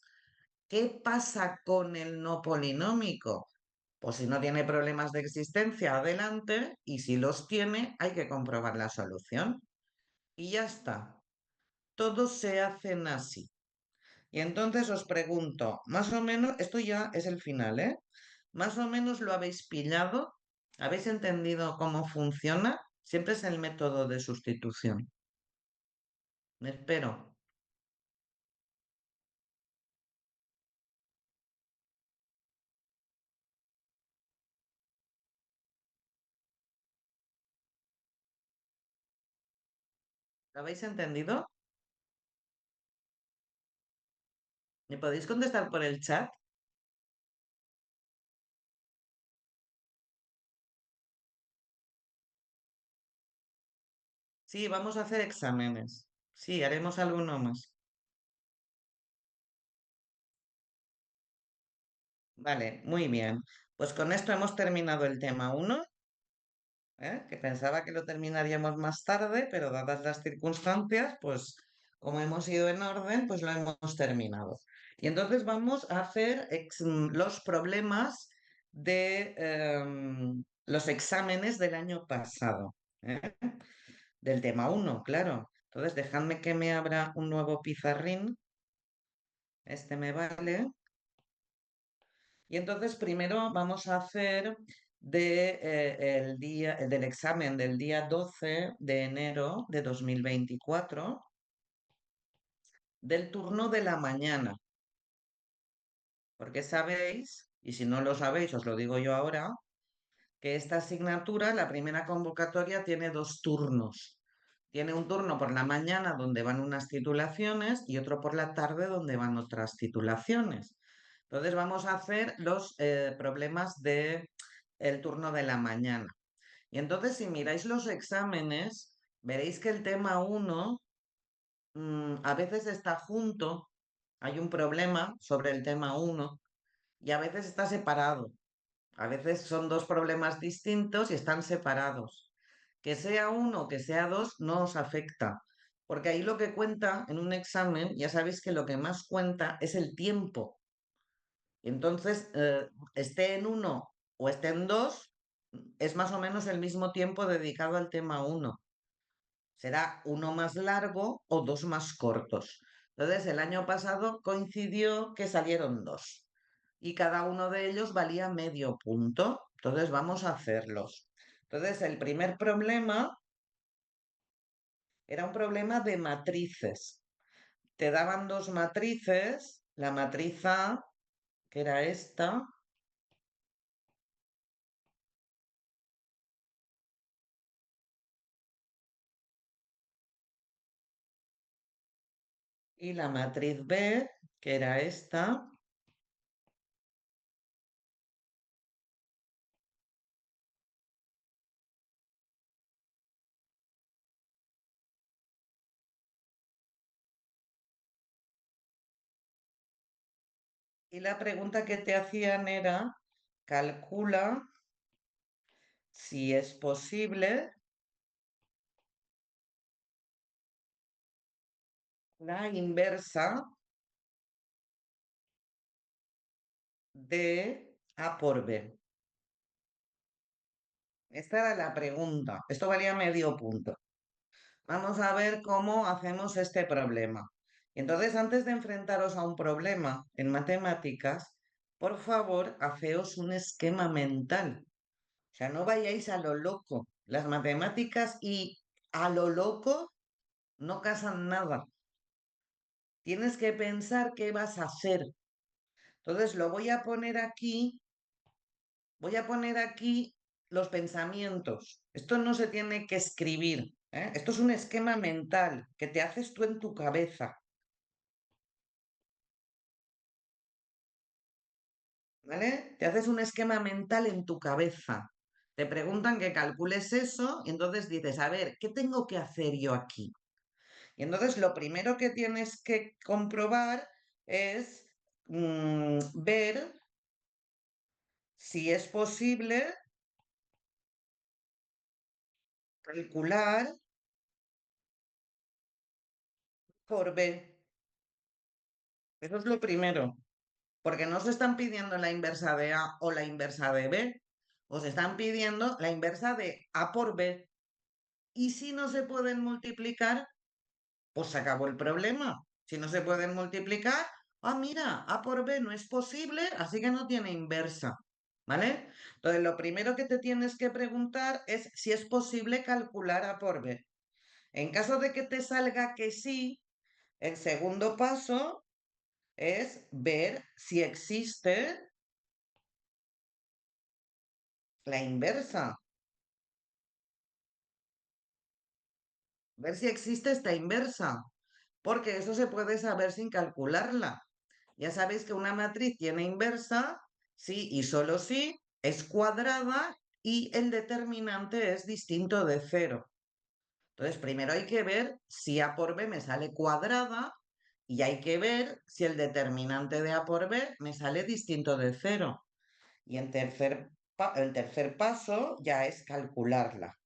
qué pasa con el no polinómico. Pues si no tiene problemas de existencia, adelante, y si los tiene, hay que comprobar la solución. Y ya está. Todos se hacen así. Y entonces os pregunto, más o menos, esto ya es el final, ¿eh? ¿Más o menos lo habéis pillado? ¿Habéis entendido cómo funciona? Siempre es el método de sustitución. Me espero. ¿Lo habéis entendido? ¿Me podéis contestar por el chat? Sí, vamos a hacer exámenes. Sí, haremos alguno más. Vale, muy bien. Pues con esto hemos terminado el tema uno, que pensaba que lo terminaríamos más tarde, pero dadas las circunstancias, pues como hemos ido en orden, pues lo hemos terminado. Y entonces vamos a hacer los problemas de los exámenes del año pasado, ¿eh? Del tema uno, claro. Entonces, dejadme que me abra un nuevo pizarrín. Este me vale. Y entonces primero vamos a hacer del examen del día 12 de enero de 2024 del turno de la mañana, porque sabéis, y si no lo sabéis, os lo digo yo ahora, que esta asignatura, la primera convocatoria, tiene dos turnos. Tiene un turno por la mañana donde van unas titulaciones y otro por la tarde donde van otras titulaciones. Entonces vamos a hacer los problemas de el turno de la mañana. Y entonces si miráis los exámenes, veréis que el tema uno a veces está junto, hay un problema sobre el tema uno y a veces está separado. A veces son dos problemas distintos y están separados. Que sea uno o que sea dos no os afecta, porque ahí lo que cuenta en un examen, ya sabéis que lo que más cuenta es el tiempo. Entonces, esté en uno o esté en dos, es más o menos el mismo tiempo dedicado al tema uno. Será uno más largo o dos más cortos. Entonces, el año pasado coincidió que salieron dos y cada uno de ellos valía medio punto. Entonces, vamos a hacerlos. Entonces, el primer problema era un problema de matrices. Te daban dos matrices, la matriz A, que era esta, y la matriz B, que era esta. Y la pregunta que te hacían era, calcula si es posible la inversa de A por B. Esta era la pregunta. Esto valía medio punto. Vamos a ver cómo hacemos este problema. Entonces, antes de enfrentaros a un problema en matemáticas, por favor, haceos un esquema mental. O sea, no vayáis a lo loco. Las matemáticas y a lo loco no casan nada. Tienes que pensar qué vas a hacer. Entonces, lo voy a poner aquí los pensamientos. Esto no se tiene que escribir, ¿eh? Esto es un esquema mental que te haces tú en tu cabeza, ¿vale? Te haces un esquema mental en tu cabeza. Te preguntan que calcules eso y entonces dices, a ver, ¿qué tengo que hacer yo aquí? Y entonces lo primero que tienes que comprobar es ver si es posible calcular por B. Eso es lo primero, porque no se están pidiendo la inversa de A o la inversa de B, os están pidiendo la inversa de A por B. Y si no se pueden multiplicar, pues se acabó el problema. Si no se pueden multiplicar, ah, mira, A por B no es posible, así que no tiene inversa, ¿vale? Entonces, lo primero que te tienes que preguntar es si es posible calcular A por B. En caso de que te salga que sí, el segundo paso es ver si existe la inversa, ver si existe esta inversa, porque eso se puede saber sin calcularla. Ya sabéis que una matriz tiene inversa si y solo si es cuadrada y el determinante es distinto de cero. Entonces, primero hay que ver si A por B me sale cuadrada y hay que ver si el determinante de A por B me sale distinto de cero. Y el tercer paso ya es calcularla.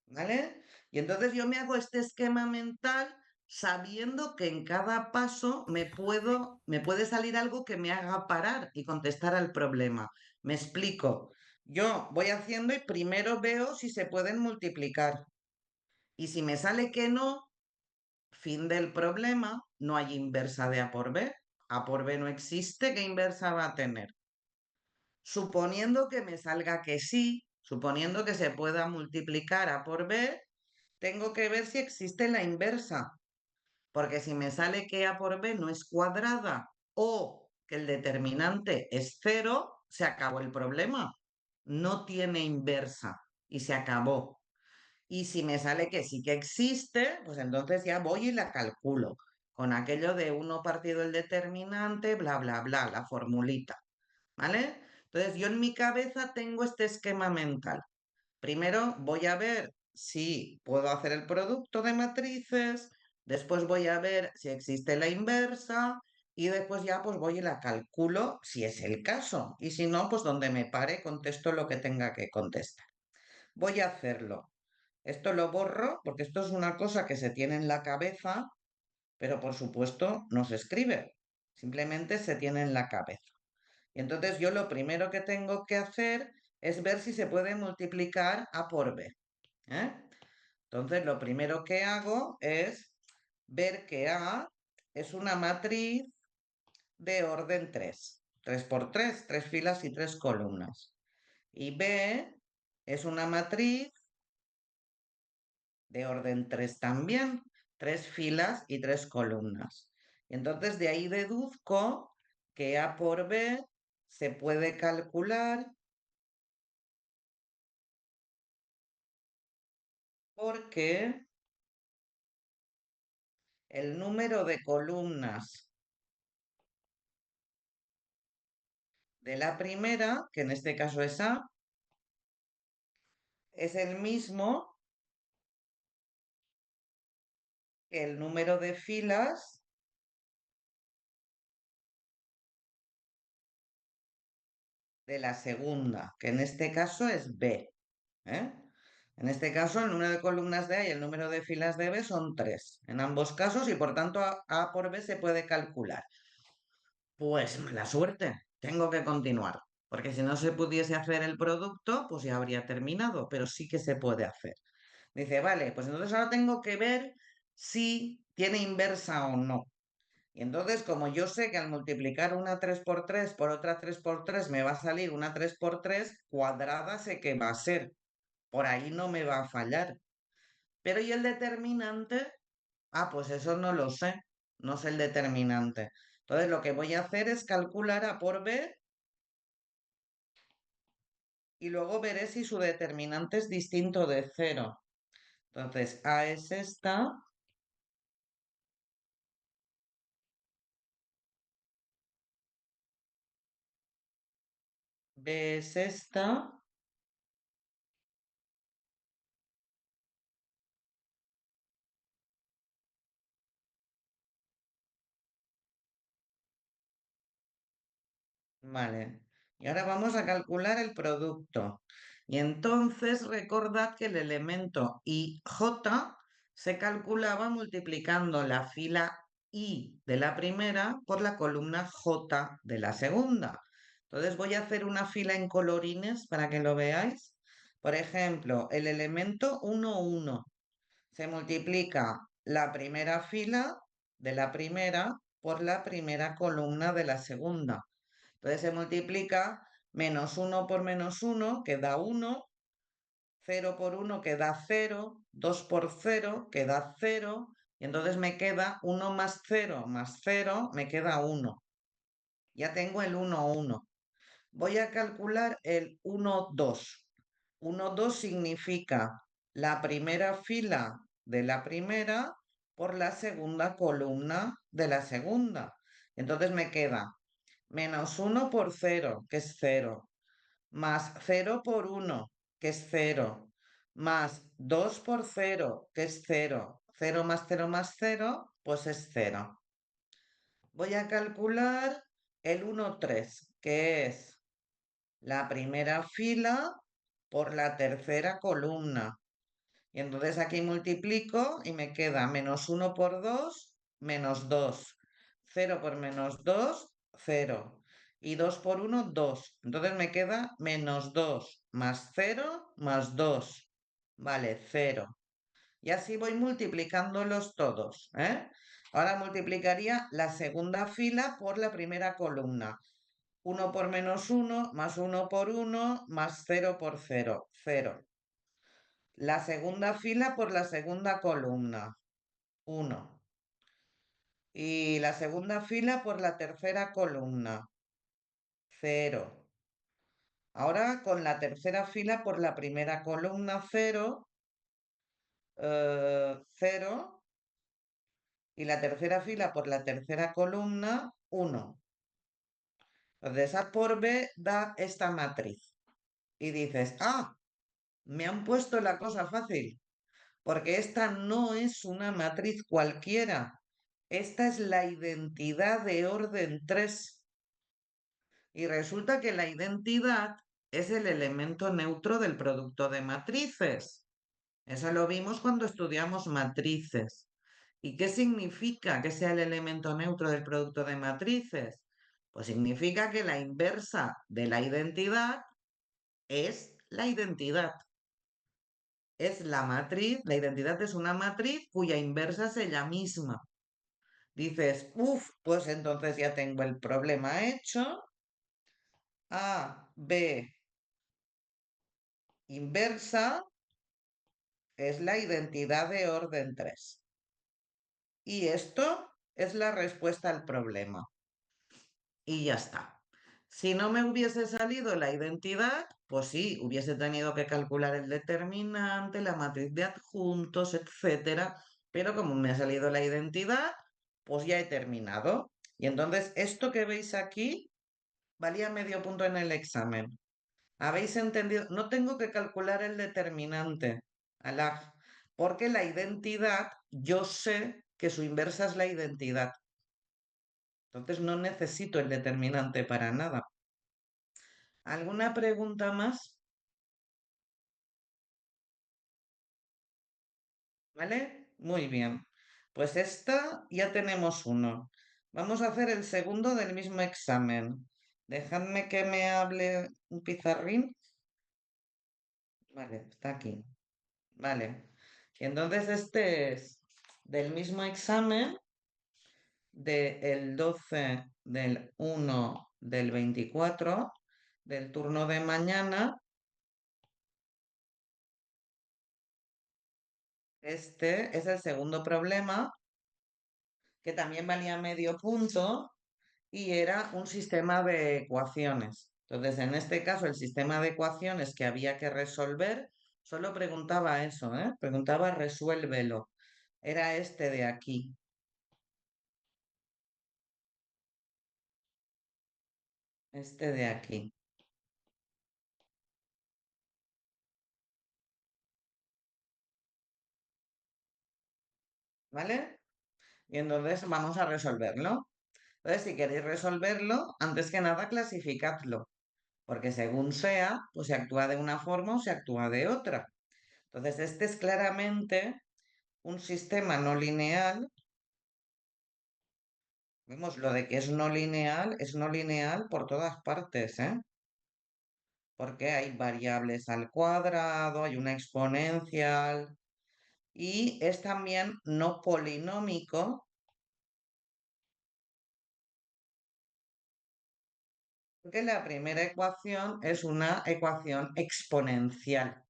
¿Vale? Y entonces yo me hago este esquema mental sabiendo que en cada paso me puede salir algo que me haga parar y contestar al problema. Me explico. Yo voy haciendo y primero veo si se pueden multiplicar. Y si me sale que no, fin del problema, no hay inversa de A por B. A por B no existe, ¿qué inversa va a tener? Suponiendo que me salga que sí, suponiendo que se pueda multiplicar A por B, tengo que ver si existe la inversa, porque si me sale que A por B no es cuadrada o que el determinante es cero, se acabó el problema. No tiene inversa y se acabó. Y si me sale que sí que existe, pues entonces ya voy y la calculo con aquello de uno partido el determinante, bla, bla, bla, la formulita, ¿vale? Entonces yo en mi cabeza tengo este esquema mental. Primero voy a ver si puedo hacer el producto de matrices, después voy a ver si existe la inversa y después ya pues voy y la calculo si es el caso. Y si no, pues donde me pare contesto lo que tenga que contestar. Voy a hacerlo. Esto lo borro porque esto es una cosa que se tiene en la cabeza, pero por supuesto no se escribe. Simplemente se tiene en la cabeza. Y entonces yo lo primero que tengo que hacer es ver si se puede multiplicar A por B. ¿Eh? Entonces, lo primero que hago es ver que A es una matriz de orden 3, 3 por 3, 3 filas y 3 columnas. Y B es una matriz de orden 3 también, 3 filas y 3 columnas. Y entonces de ahí deduzco que A por B se puede calcular porque el número de columnas de la primera, que en este caso es A, es el mismo que el número de filas de la segunda, que en este caso es B. ¿Eh? En este caso, el número de columnas de A y el número de filas de B son 3 en ambos casos y por tanto A por B se puede calcular. Pues mala suerte, tengo que continuar, porque si no se pudiese hacer el producto, pues ya habría terminado, pero sí que se puede hacer. Dice, vale, pues entonces ahora tengo que ver si tiene inversa o no. Y entonces, como yo sé que al multiplicar una 3 por 3 por otra 3 por 3 me va a salir una 3 por 3 cuadrada, sé que va a ser. Por ahí no me va a fallar. Pero ¿y el determinante? Ah, pues eso no lo sé. No sé el determinante. Entonces, lo que voy a hacer es calcular A por B y luego veré si su determinante es distinto de cero. Entonces, A es esta, B es esta. Vale, y ahora vamos a calcular el producto. Y entonces recordad que el elemento IJ se calculaba multiplicando la fila I de la primera por la columna J de la segunda. Entonces voy a hacer una fila en colorines para que lo veáis. Por ejemplo, el elemento 1, 1 se multiplica la primera fila de la primera por la primera columna de la segunda. Entonces se multiplica menos 1 por menos 1, que da 1, 0 por 1 que da 0, 2 por 0 que da 0, y entonces me queda 1 más 0 me queda 1. Ya tengo el 1, 1. Voy a calcular el 1, 2. 1, 2 significa la primera fila de la primera por la segunda columna de la segunda. Entonces me queda menos 1 por 0, que es 0, más 0 por 1, que es 0, más 2 por 0, que es 0. 0 más 0, pues es 0. Voy a calcular el 1, 3, que es la primera fila por la tercera columna. Y entonces aquí multiplico y me queda menos 1 por 2, menos 2. 0 por menos 2, 0. Y 2 por 1, 2. Entonces me queda menos 2 más 0 más 2. Vale, 0. Y así voy multiplicándolos todos, ¿eh? Ahora multiplicaría la segunda fila por la primera columna. 1 por menos 1, más 1 por 1, más 0 por 0, 0. La segunda fila por la segunda columna, 1. Y la segunda fila por la tercera columna, 0. Ahora con la tercera fila por la primera columna, 0, 0. Y la tercera fila por la tercera columna, 1. Entonces A por B da esta matriz. Y dices, me han puesto la cosa fácil, porque esta no es una matriz cualquiera. Esta es la identidad de orden 3. Y resulta que la identidad es el elemento neutro del producto de matrices. Eso lo vimos cuando estudiamos matrices. ¿Y qué significa que sea el elemento neutro del producto de matrices? Pues significa que la inversa de la identidad es la identidad. Es la matriz, la identidad es una matriz cuya inversa es ella misma. Dices, pues entonces ya tengo el problema hecho. A, B, inversa es la identidad de orden 3. Y esto es la respuesta al problema. Y ya está. Si no me hubiese salido la identidad, pues sí, hubiese tenido que calcular el determinante, la matriz de adjuntos, etcétera. Pero como me ha salido la identidad, pues ya he terminado. Y entonces esto que veis aquí valía medio punto en el examen. ¿Habéis entendido? No tengo que calcular el determinante, Alaj, porque la identidad, yo sé que su inversa es la identidad. Entonces no necesito el determinante para nada. ¿Alguna pregunta más? ¿Vale? Muy bien. Pues esta ya tenemos uno. Vamos a hacer el segundo del mismo examen. Dejadme que me hable un pizarrín. Vale, está aquí. Vale. Y entonces este es del mismo examen del 12 del 1 del 24 del turno de mañana. Este es el segundo problema, que también valía medio punto y era un sistema de ecuaciones. Entonces, en este caso, el sistema de ecuaciones que había que resolver solo preguntaba eso, ¿eh? Preguntaba resuélvelo. Era este de aquí, este de aquí, ¿vale? Y entonces vamos a resolverlo. Entonces, si queréis resolverlo, antes que nada, clasificadlo, porque según sea, pues se actúa de una forma o se actúa de otra. Entonces, este es claramente un sistema no lineal. Vemos lo de que es no lineal por todas partes, ¿eh? porque hay variables al cuadrado, hay una exponencial y es también no polinómico, porque la primera ecuación es una ecuación exponencial.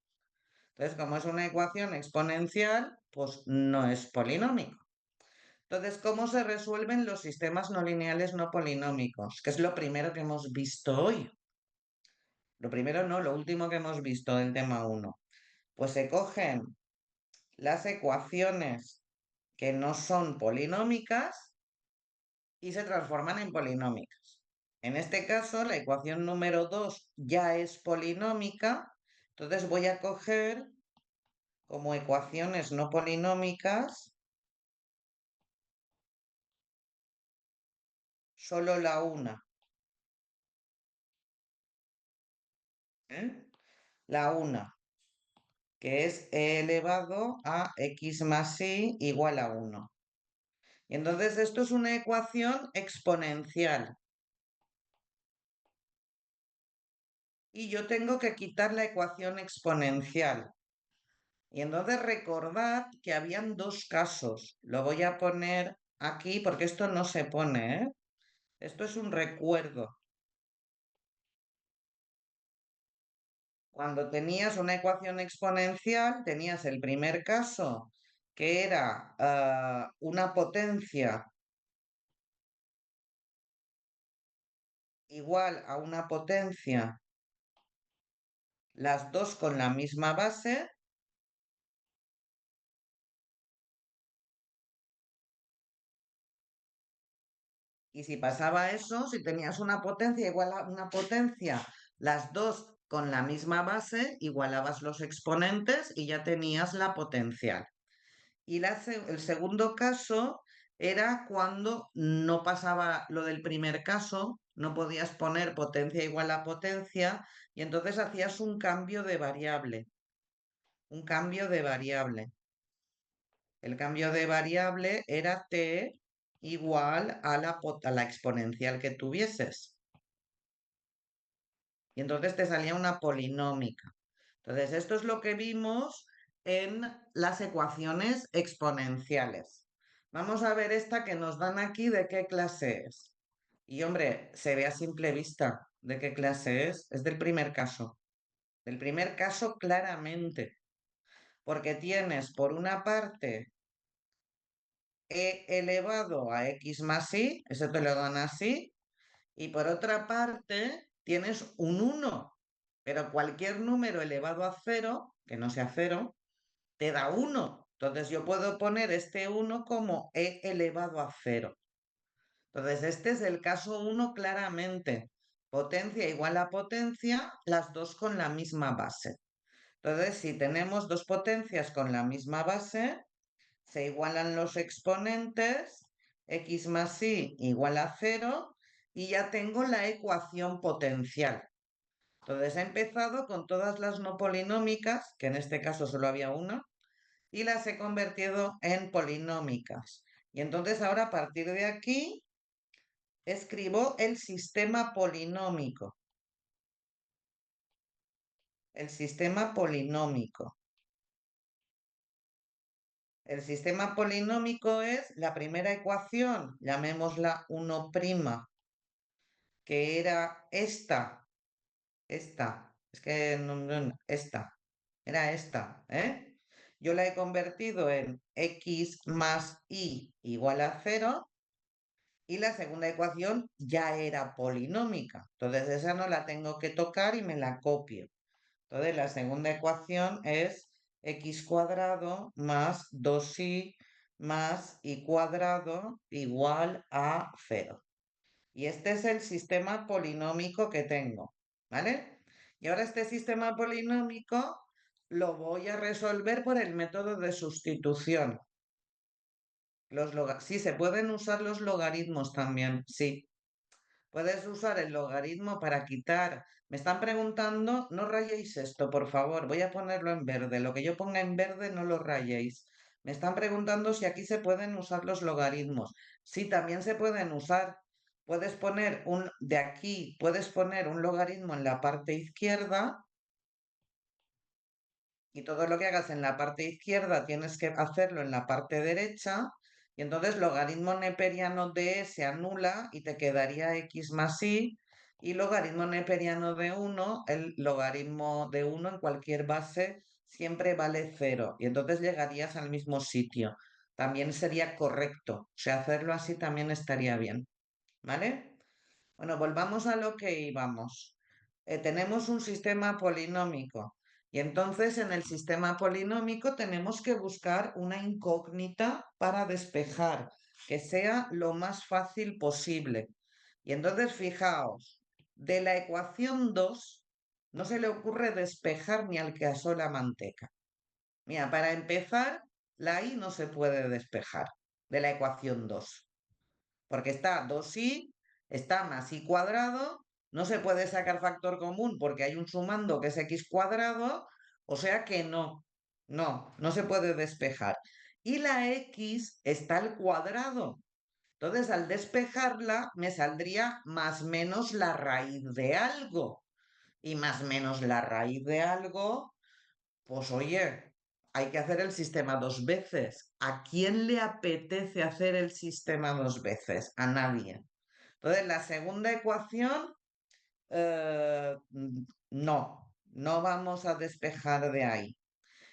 Entonces, como es una ecuación exponencial, pues no es polinómico. Entonces, ¿cómo se resuelven los sistemas no lineales no polinómicos? Que es lo primero que hemos visto hoy. Lo primero no, lo último que hemos visto del tema uno. Pues se cogen las ecuaciones que no son polinómicas y se transforman en polinómicas. En este caso, la ecuación número 2 ya es polinómica, entonces voy a coger como ecuaciones no polinómicas solo la una, ¿eh? La una, que es e elevado a x más y igual a 1. Y entonces esto es una ecuación exponencial. Y yo tengo que quitar la ecuación exponencial. Y entonces recordad que habían dos casos. Lo voy a poner aquí porque esto no se pone, ¿eh? Esto es un recuerdo. Cuando tenías una ecuación exponencial, tenías el primer caso, que era una potencia igual a una potencia, las dos con la misma base, y si pasaba eso, si tenías una potencia igual a una potencia, las dos con la misma base, igualabas los exponentes y ya tenías la potencial. Y el segundo caso era cuando no pasaba lo del primer caso, no podías poner potencia igual a potencia y entonces hacías un cambio de variable, un cambio de variable. El cambio de variable era t igual a la exponencial que tuvieses. Y entonces te salía una polinómica. Entonces, esto es lo que vimos en las ecuaciones exponenciales. Vamos a ver esta que nos dan aquí de qué clase es. Y hombre, se ve a simple vista de qué clase es. Es del primer caso. Del primer caso claramente. Porque tienes por una parte e elevado a x más y, eso te lo dan así, y por otra parte tienes un 1, pero cualquier número elevado a cero, que no sea cero, te da 1. Entonces yo puedo poner este 1 como e elevado a cero. Entonces este es el caso 1 claramente. Potencia igual a potencia, las dos con la misma base. Entonces si tenemos dos potencias con la misma base, se igualan los exponentes, x más y igual a cero, y ya tengo la ecuación potencial. Entonces he empezado con todas las no polinómicas, que en este caso solo había una, y las he convertido en polinómicas. Y entonces ahora a partir de aquí escribo el sistema polinómico. El sistema polinómico. El sistema polinómico es la primera ecuación, llamémosla 1', que era esta, es que esta, era esta, ¿eh? Yo la he convertido en x más y igual a cero y la segunda ecuación ya era polinómica. Entonces esa no la tengo que tocar y me la copio. Entonces la segunda ecuación es x cuadrado más 2y más y cuadrado igual a cero. Y este es el sistema polinómico que tengo, ¿vale? Y ahora este sistema polinómico lo voy a resolver por el método de sustitución. Sí, se pueden usar los logaritmos también, sí. Puedes usar el logaritmo para quitar. Me están preguntando, no rayéis esto, por favor. Voy a ponerlo en verde. Lo que yo ponga en verde no lo rayéis. Me están preguntando si aquí se pueden usar los logaritmos. Sí, también se pueden usar, puedes poner de aquí, puedes poner un logaritmo en la parte izquierda y todo lo que hagas en la parte izquierda tienes que hacerlo en la parte derecha, y entonces logaritmo neperiano de e se anula y te quedaría x más y, y logaritmo neperiano de 1, el logaritmo de 1 en cualquier base siempre vale 0, y entonces llegarías al mismo sitio. También sería correcto, o sea, hacerlo así también estaría bien, ¿vale? Bueno, volvamos a lo que íbamos. Tenemos un sistema polinómico y entonces en el sistema polinómico tenemos que buscar una incógnita para despejar, que sea lo más fácil posible. Y entonces fijaos, de la ecuación 2 no se le ocurre despejar ni al que asó la manteca. Mira, para empezar, la y no se puede despejar de la ecuación 2 porque está 2i, está más i cuadrado, no se puede sacar factor común porque hay un sumando que es x cuadrado, o sea que no se puede despejar. Y la x está al cuadrado. Entonces, al despejarla, me saldría más menos la raíz de algo. Y más menos la raíz de algo, pues oye, hay que hacer el sistema dos veces. ¿A quién le apetece hacer el sistema dos veces? A nadie. Entonces, la segunda ecuación, no vamos a despejar de ahí.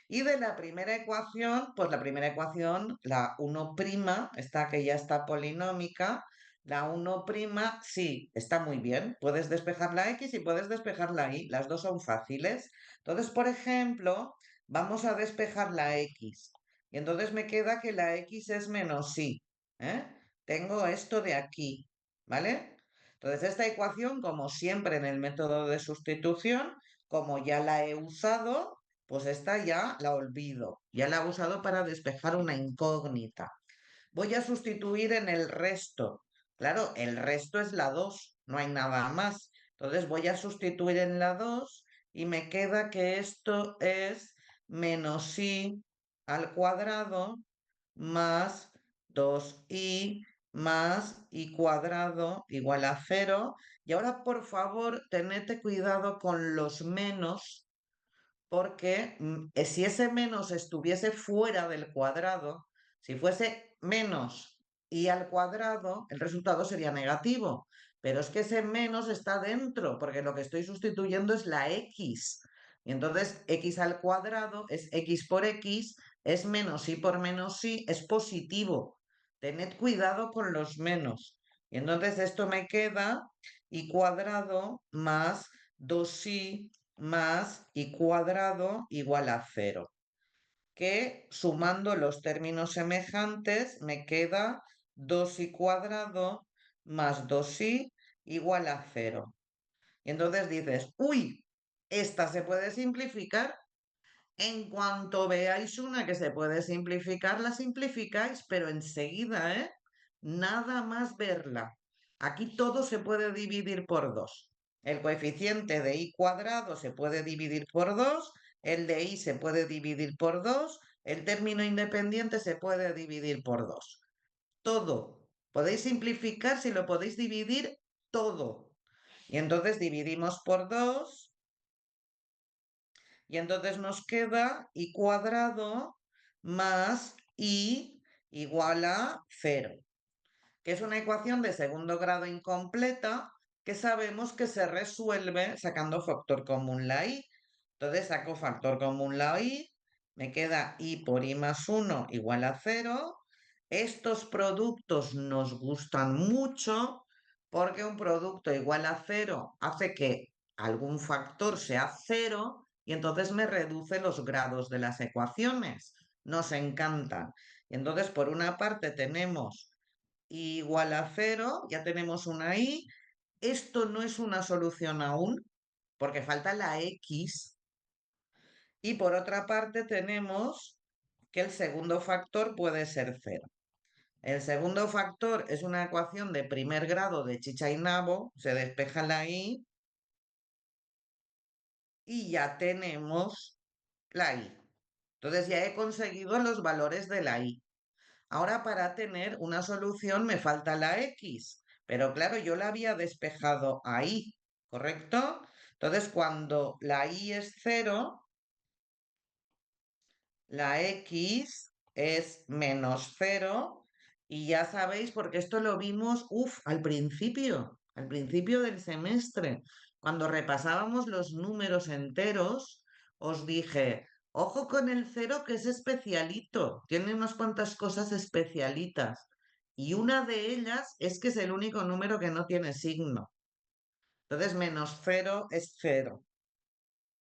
Y de la primera ecuación, pues la primera ecuación, la 1', esta que ya está polinómica, la 1', sí, está muy bien. Puedes despejar la x y puedes despejar la y, las dos son fáciles. Entonces, por ejemplo, vamos a despejar la x. Y entonces me queda que la x es menos y. ¿eh? Tengo esto de aquí, ¿vale? Entonces, esta ecuación, como siempre en el método de sustitución, como ya la he usado, pues esta ya la olvido, ya la he usado para despejar una incógnita. Voy a sustituir en el resto. Claro, el resto es la 2, no hay nada más. Entonces voy a sustituir en la 2 y me queda que esto es menos i al cuadrado más 2i más i cuadrado igual a 0. Y ahora, por favor, tened cuidado con los menos porque si ese menos estuviese fuera del cuadrado, si fuese menos y al cuadrado, el resultado sería negativo. Pero es que ese menos está dentro, porque lo que estoy sustituyendo es la x. Y entonces x al cuadrado es x por x, es menos y por menos y, es positivo. Tened cuidado con los menos. Y entonces esto me queda y cuadrado más 2i más i cuadrado igual a 0, que sumando los términos semejantes me queda 2i cuadrado más 2i igual a 0. Y entonces dices, uy, esta se puede simplificar. En cuanto veáis una que se puede simplificar, la simplificáis, pero enseguida, ¿eh? Nada más verla. Aquí todo se puede dividir por 2. El coeficiente de i cuadrado se puede dividir por 2, el de i se puede dividir por 2, el término independiente se puede dividir por 2. Todo. Podéis simplificar si lo podéis dividir todo. Y entonces dividimos por 2. Y entonces nos queda i cuadrado más i igual a 0, que es una ecuación de segundo grado incompleta que sabemos que se resuelve sacando factor común la i. Entonces saco factor común la i, me queda i por i más 1 igual a 0. Estos productos nos gustan mucho porque un producto igual a 0 hace que algún factor sea 0 y entonces me reduce los grados de las ecuaciones. Nos encantan. Y entonces, por una parte tenemos igual a 0, ya tenemos una i. Esto no es una solución aún, porque falta la x. Y por otra parte tenemos que el segundo factor puede ser 0. El segundo factor es una ecuación de primer grado de chicha y nabo, se despeja la i y ya tenemos la i. Entonces ya he conseguido los valores de la i. Ahora para tener una solución me falta la x, Pero claro, yo la había despejado ahí, ¿correcto? Entonces, cuando la y es 0, la x es menos 0 y ya sabéis, porque esto lo vimos, al principio del semestre, cuando repasábamos los números enteros, os dije, ojo con el 0 que es especialito, tiene unas cuantas cosas especialitas y una de ellas es que es el único número que no tiene signo. Entonces, menos 0 es 0.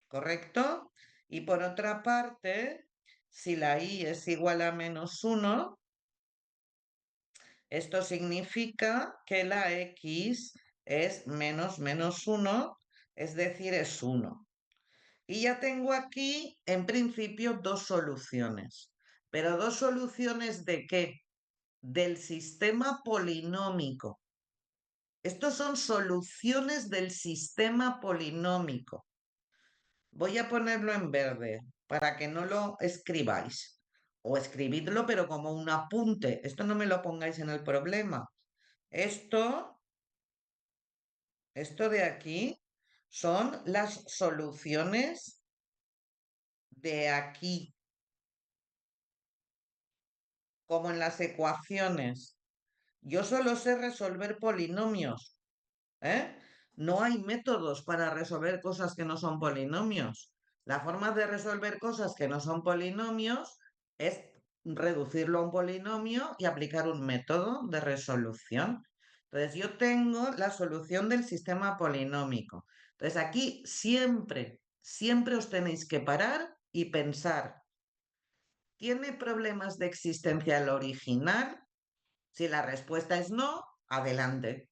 ¿Correcto? Y por otra parte, si la y es igual a -1, esto significa que la x es menos 1, es decir, es 1. Y ya tengo aquí, en principio, dos soluciones. ¿Pero dos soluciones de qué? Del sistema polinómico. Estos son soluciones del sistema polinómico. Voy a ponerlo en verde para que no lo escribáis. O escribidlo, pero como un apunte. Esto no me lo pongáis en el problema. Esto, esto de aquí son las soluciones de aquí, como en las ecuaciones. Yo solo sé resolver polinomios, ¿eh? No hay métodos para resolver cosas que no son polinomios. La forma de resolver cosas que no son polinomios es reducirlo a un polinomio y aplicar un método de resolución. Entonces, yo tengo la solución del sistema polinómico. Entonces, aquí siempre os tenéis que parar y pensar, ¿tiene problemas de existencia el original? Si la respuesta es no, adelante.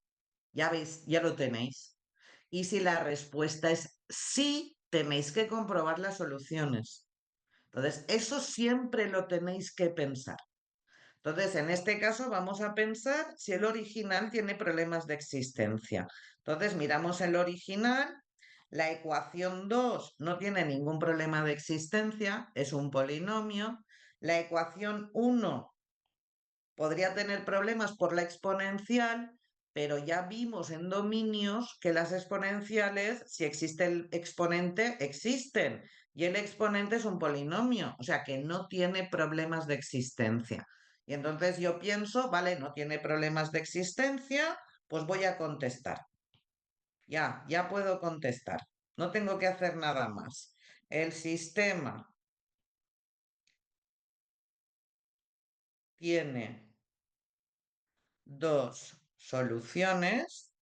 Ya veis, ya lo tenéis. Y si la respuesta es sí, tenéis que comprobar las soluciones. Entonces, eso siempre lo tenéis que pensar. Entonces, en este caso vamos a pensar si el original tiene problemas de existencia. Entonces, miramos el original. La ecuación 2 no tiene ningún problema de existencia, es un polinomio. La ecuación 1 podría tener problemas por la exponencial, pero ya vimos en dominios que las exponenciales, si existe el exponente, existen. Y el exponente es un polinomio, o sea que no tiene problemas de existencia. Y entonces yo pienso, vale, no tiene problemas de existencia, pues voy a contestar. Ya puedo contestar. No tengo que hacer nada más. El sistema tiene dos soluciones.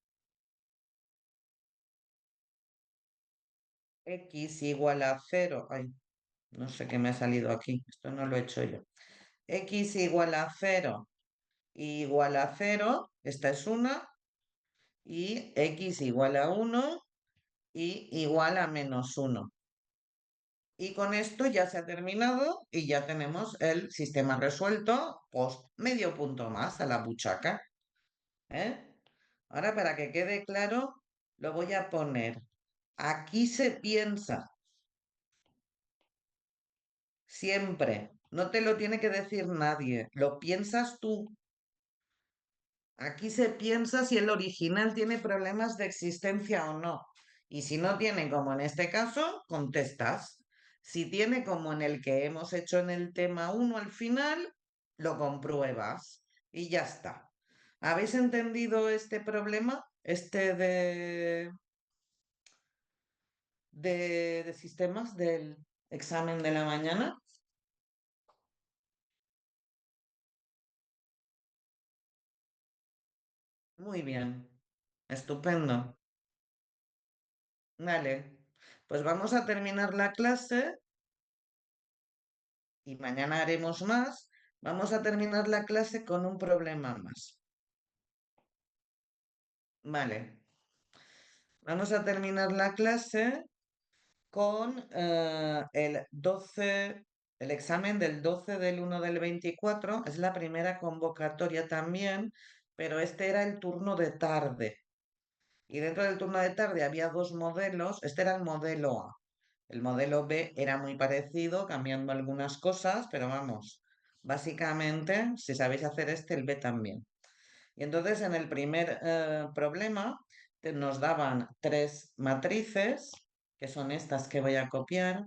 X igual a 0. Ay, no sé qué me ha salido aquí. Esto no lo he hecho yo. X igual a 0 igual a 0. Esta es una. Y X igual a 1 y igual a -1. Y con esto ya se ha terminado y ya tenemos el sistema resuelto. Pues medio punto más a la buchaca. ¿Eh? Ahora, para que quede claro, lo voy a poner. Aquí se piensa siempre. No te lo tiene que decir nadie. Lo piensas tú. Aquí se piensa si el original tiene problemas de existencia o no. Y si no tiene, como en este caso, contestas. Si tiene, como en el que hemos hecho en el tema uno al final, lo compruebas. Y ya está. ¿Habéis entendido este problema? Este de sistemas del examen de la mañana. Muy bien. Estupendo. Vale, pues vamos a terminar la clase y mañana haremos más. Vamos a terminar la clase con un problema más. Vale, vamos a terminar la clase con el 12, el examen del 12 del 1 del 24. Es la primera convocatoria también, pero este era el turno de tarde. Y dentro del turno de tarde había dos modelos. Este era el modelo A. El modelo B era muy parecido, cambiando algunas cosas, pero vamos, básicamente, si sabéis hacer este, el B también. Y entonces en el primer problema nos daban tres matrices, que son estas que voy a copiar.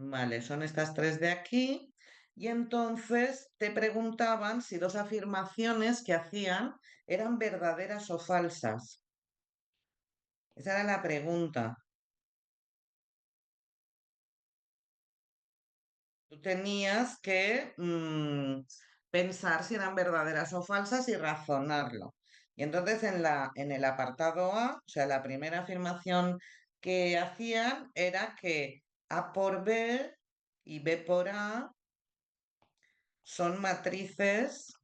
Vale, son estas tres de aquí. Y entonces te preguntaban si dos afirmaciones que hacían eran verdaderas o falsas. Esa era la pregunta. Tú tenías que pensar si eran verdaderas o falsas y razonarlo. Y entonces en el apartado A, o sea, la primera afirmación que hacían era que A por B y B por A son matrices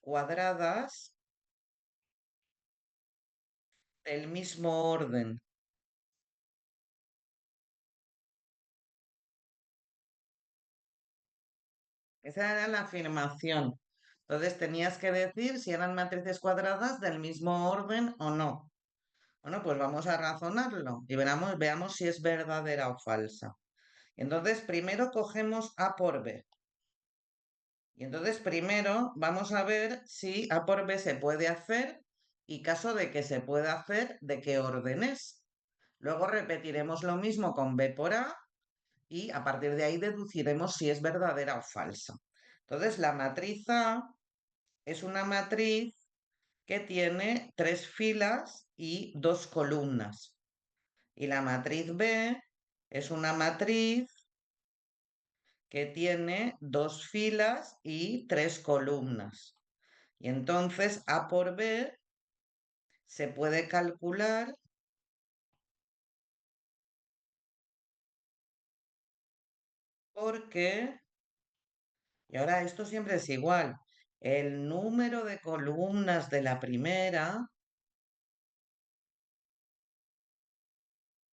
cuadradas del mismo orden. Esa era la afirmación. Entonces tenías que decir si eran matrices cuadradas del mismo orden o no. Bueno, pues vamos a razonarlo y veamos si es verdadera o falsa. Entonces, primero cogemos A por B. Y entonces, primero vamos a ver si A por B se puede hacer y caso de que se pueda hacer, de qué orden es. Luego repetiremos lo mismo con B por A y a partir de ahí deduciremos si es verdadera o falsa. Entonces, la matriz A es una matriz que tiene tres filas y dos columnas. Y la matriz B es una matriz que tiene dos filas y tres columnas. Y entonces A por B se puede calcular porque, y ahora esto siempre es igual, el número de columnas de la primera,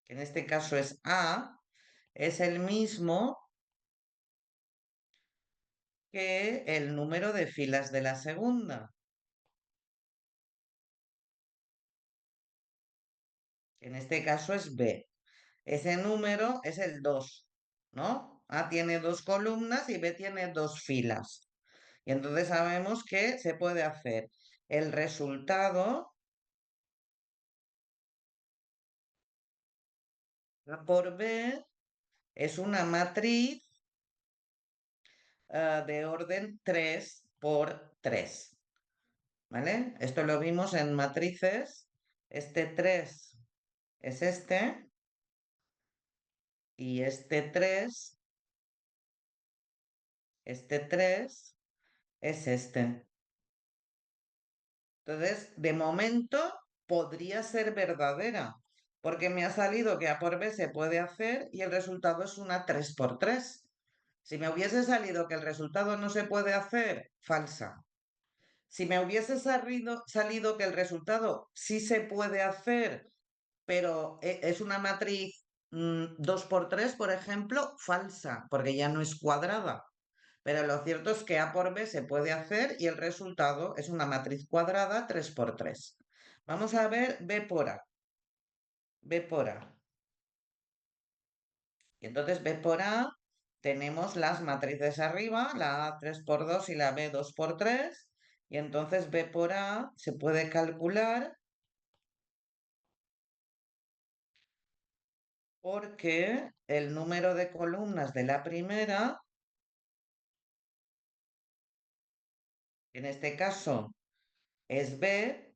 que en este caso es A, es el mismo que el número de filas de la segunda, que en este caso es B. Ese número es el 2, ¿no? A tiene dos columnas y B tiene dos filas. Y entonces sabemos que se puede hacer el resultado A por B es una matriz de orden 3 por 3, ¿vale? Esto lo vimos en matrices. Este 3 es y este 3 es este. Entonces, de momento podría ser verdadera, porque me ha salido que A por B se puede hacer y el resultado es una 3 por 3. Si me hubiese salido que el resultado no se puede hacer, falsa. Si me hubiese salido que el resultado sí se puede hacer, pero es una matriz 2 por 3, por ejemplo, falsa, porque ya no es cuadrada. Pero lo cierto es que A por B se puede hacer y el resultado es una matriz cuadrada 3 por 3. Vamos a ver B por A. B por A. Y entonces B por A tenemos las matrices arriba, la A 3 por 2 y la B 2 por 3. Y entonces B por A se puede calcular porque el número de columnas de la primera, en este caso es B,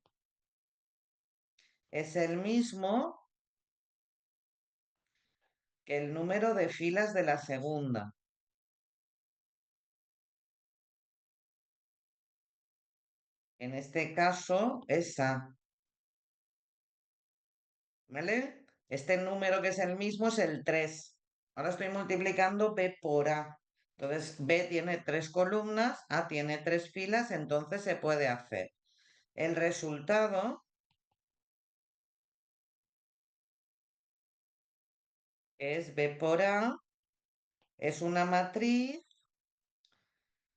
es el mismo que el número de filas de la segunda. En este caso es A, ¿vale? Este número que es el mismo es el 3. Ahora estoy multiplicando B por A. Entonces B tiene tres columnas, A tiene tres filas, entonces se puede hacer. El resultado es B por A, es una matriz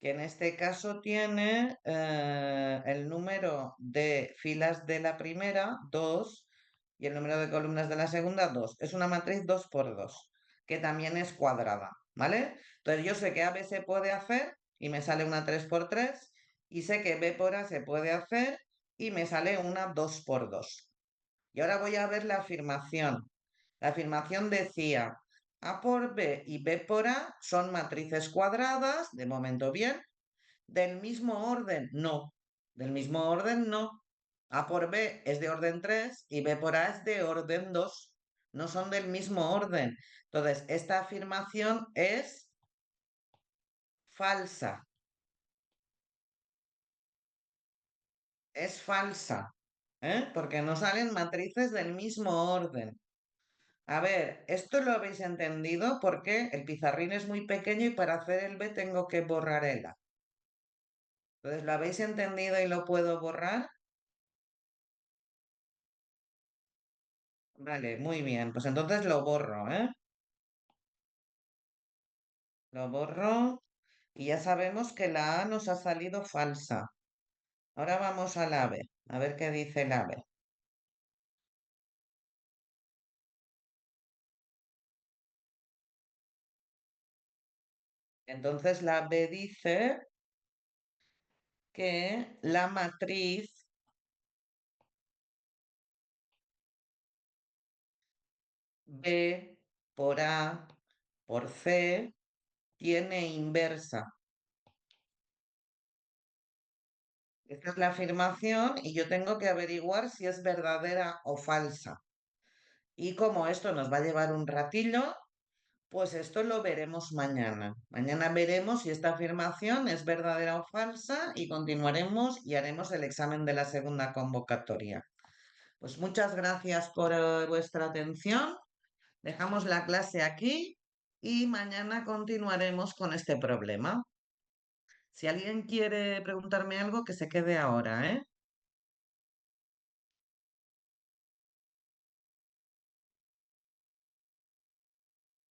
que en este caso tiene el número de filas de la primera, 2, y el número de columnas de la segunda, 2. Es una matriz 2 por 2, que también es cuadrada, ¿vale? Entonces yo sé que AB se puede hacer y me sale una 3 por 3, y sé que B por A se puede hacer y me sale una 2 por 2. Y ahora voy a ver la afirmación. La afirmación decía, A por B y B por A son matrices cuadradas, de momento bien. ¿Del mismo orden? No. Del mismo orden no. A por B es de orden 3 y B por A es de orden 2. No son del mismo orden. Entonces, esta afirmación es falsa. Es falsa, porque no salen matrices del mismo orden. A ver, ¿esto lo habéis entendido? Porque el pizarrín es muy pequeño y para hacer el B tengo que borrar el A. Entonces, ¿lo habéis entendido y lo puedo borrar? Vale, muy bien. Pues entonces lo borro, ¿eh? Lo borro y ya sabemos que la A nos ha salido falsa. Ahora vamos al A, a ver qué dice el A. Entonces la B dice que la matriz B por A por C tiene inversa. Esta es la afirmación y yo tengo que averiguar si es verdadera o falsa. Y como esto nos va a llevar un ratillo, pues esto lo veremos mañana. Mañana veremos si esta afirmación es verdadera o falsa y continuaremos y haremos el examen de la segunda convocatoria. Pues muchas gracias por vuestra atención. Dejamos la clase aquí y mañana continuaremos con este problema. Si alguien quiere preguntarme algo, que se quede ahora, ¿eh?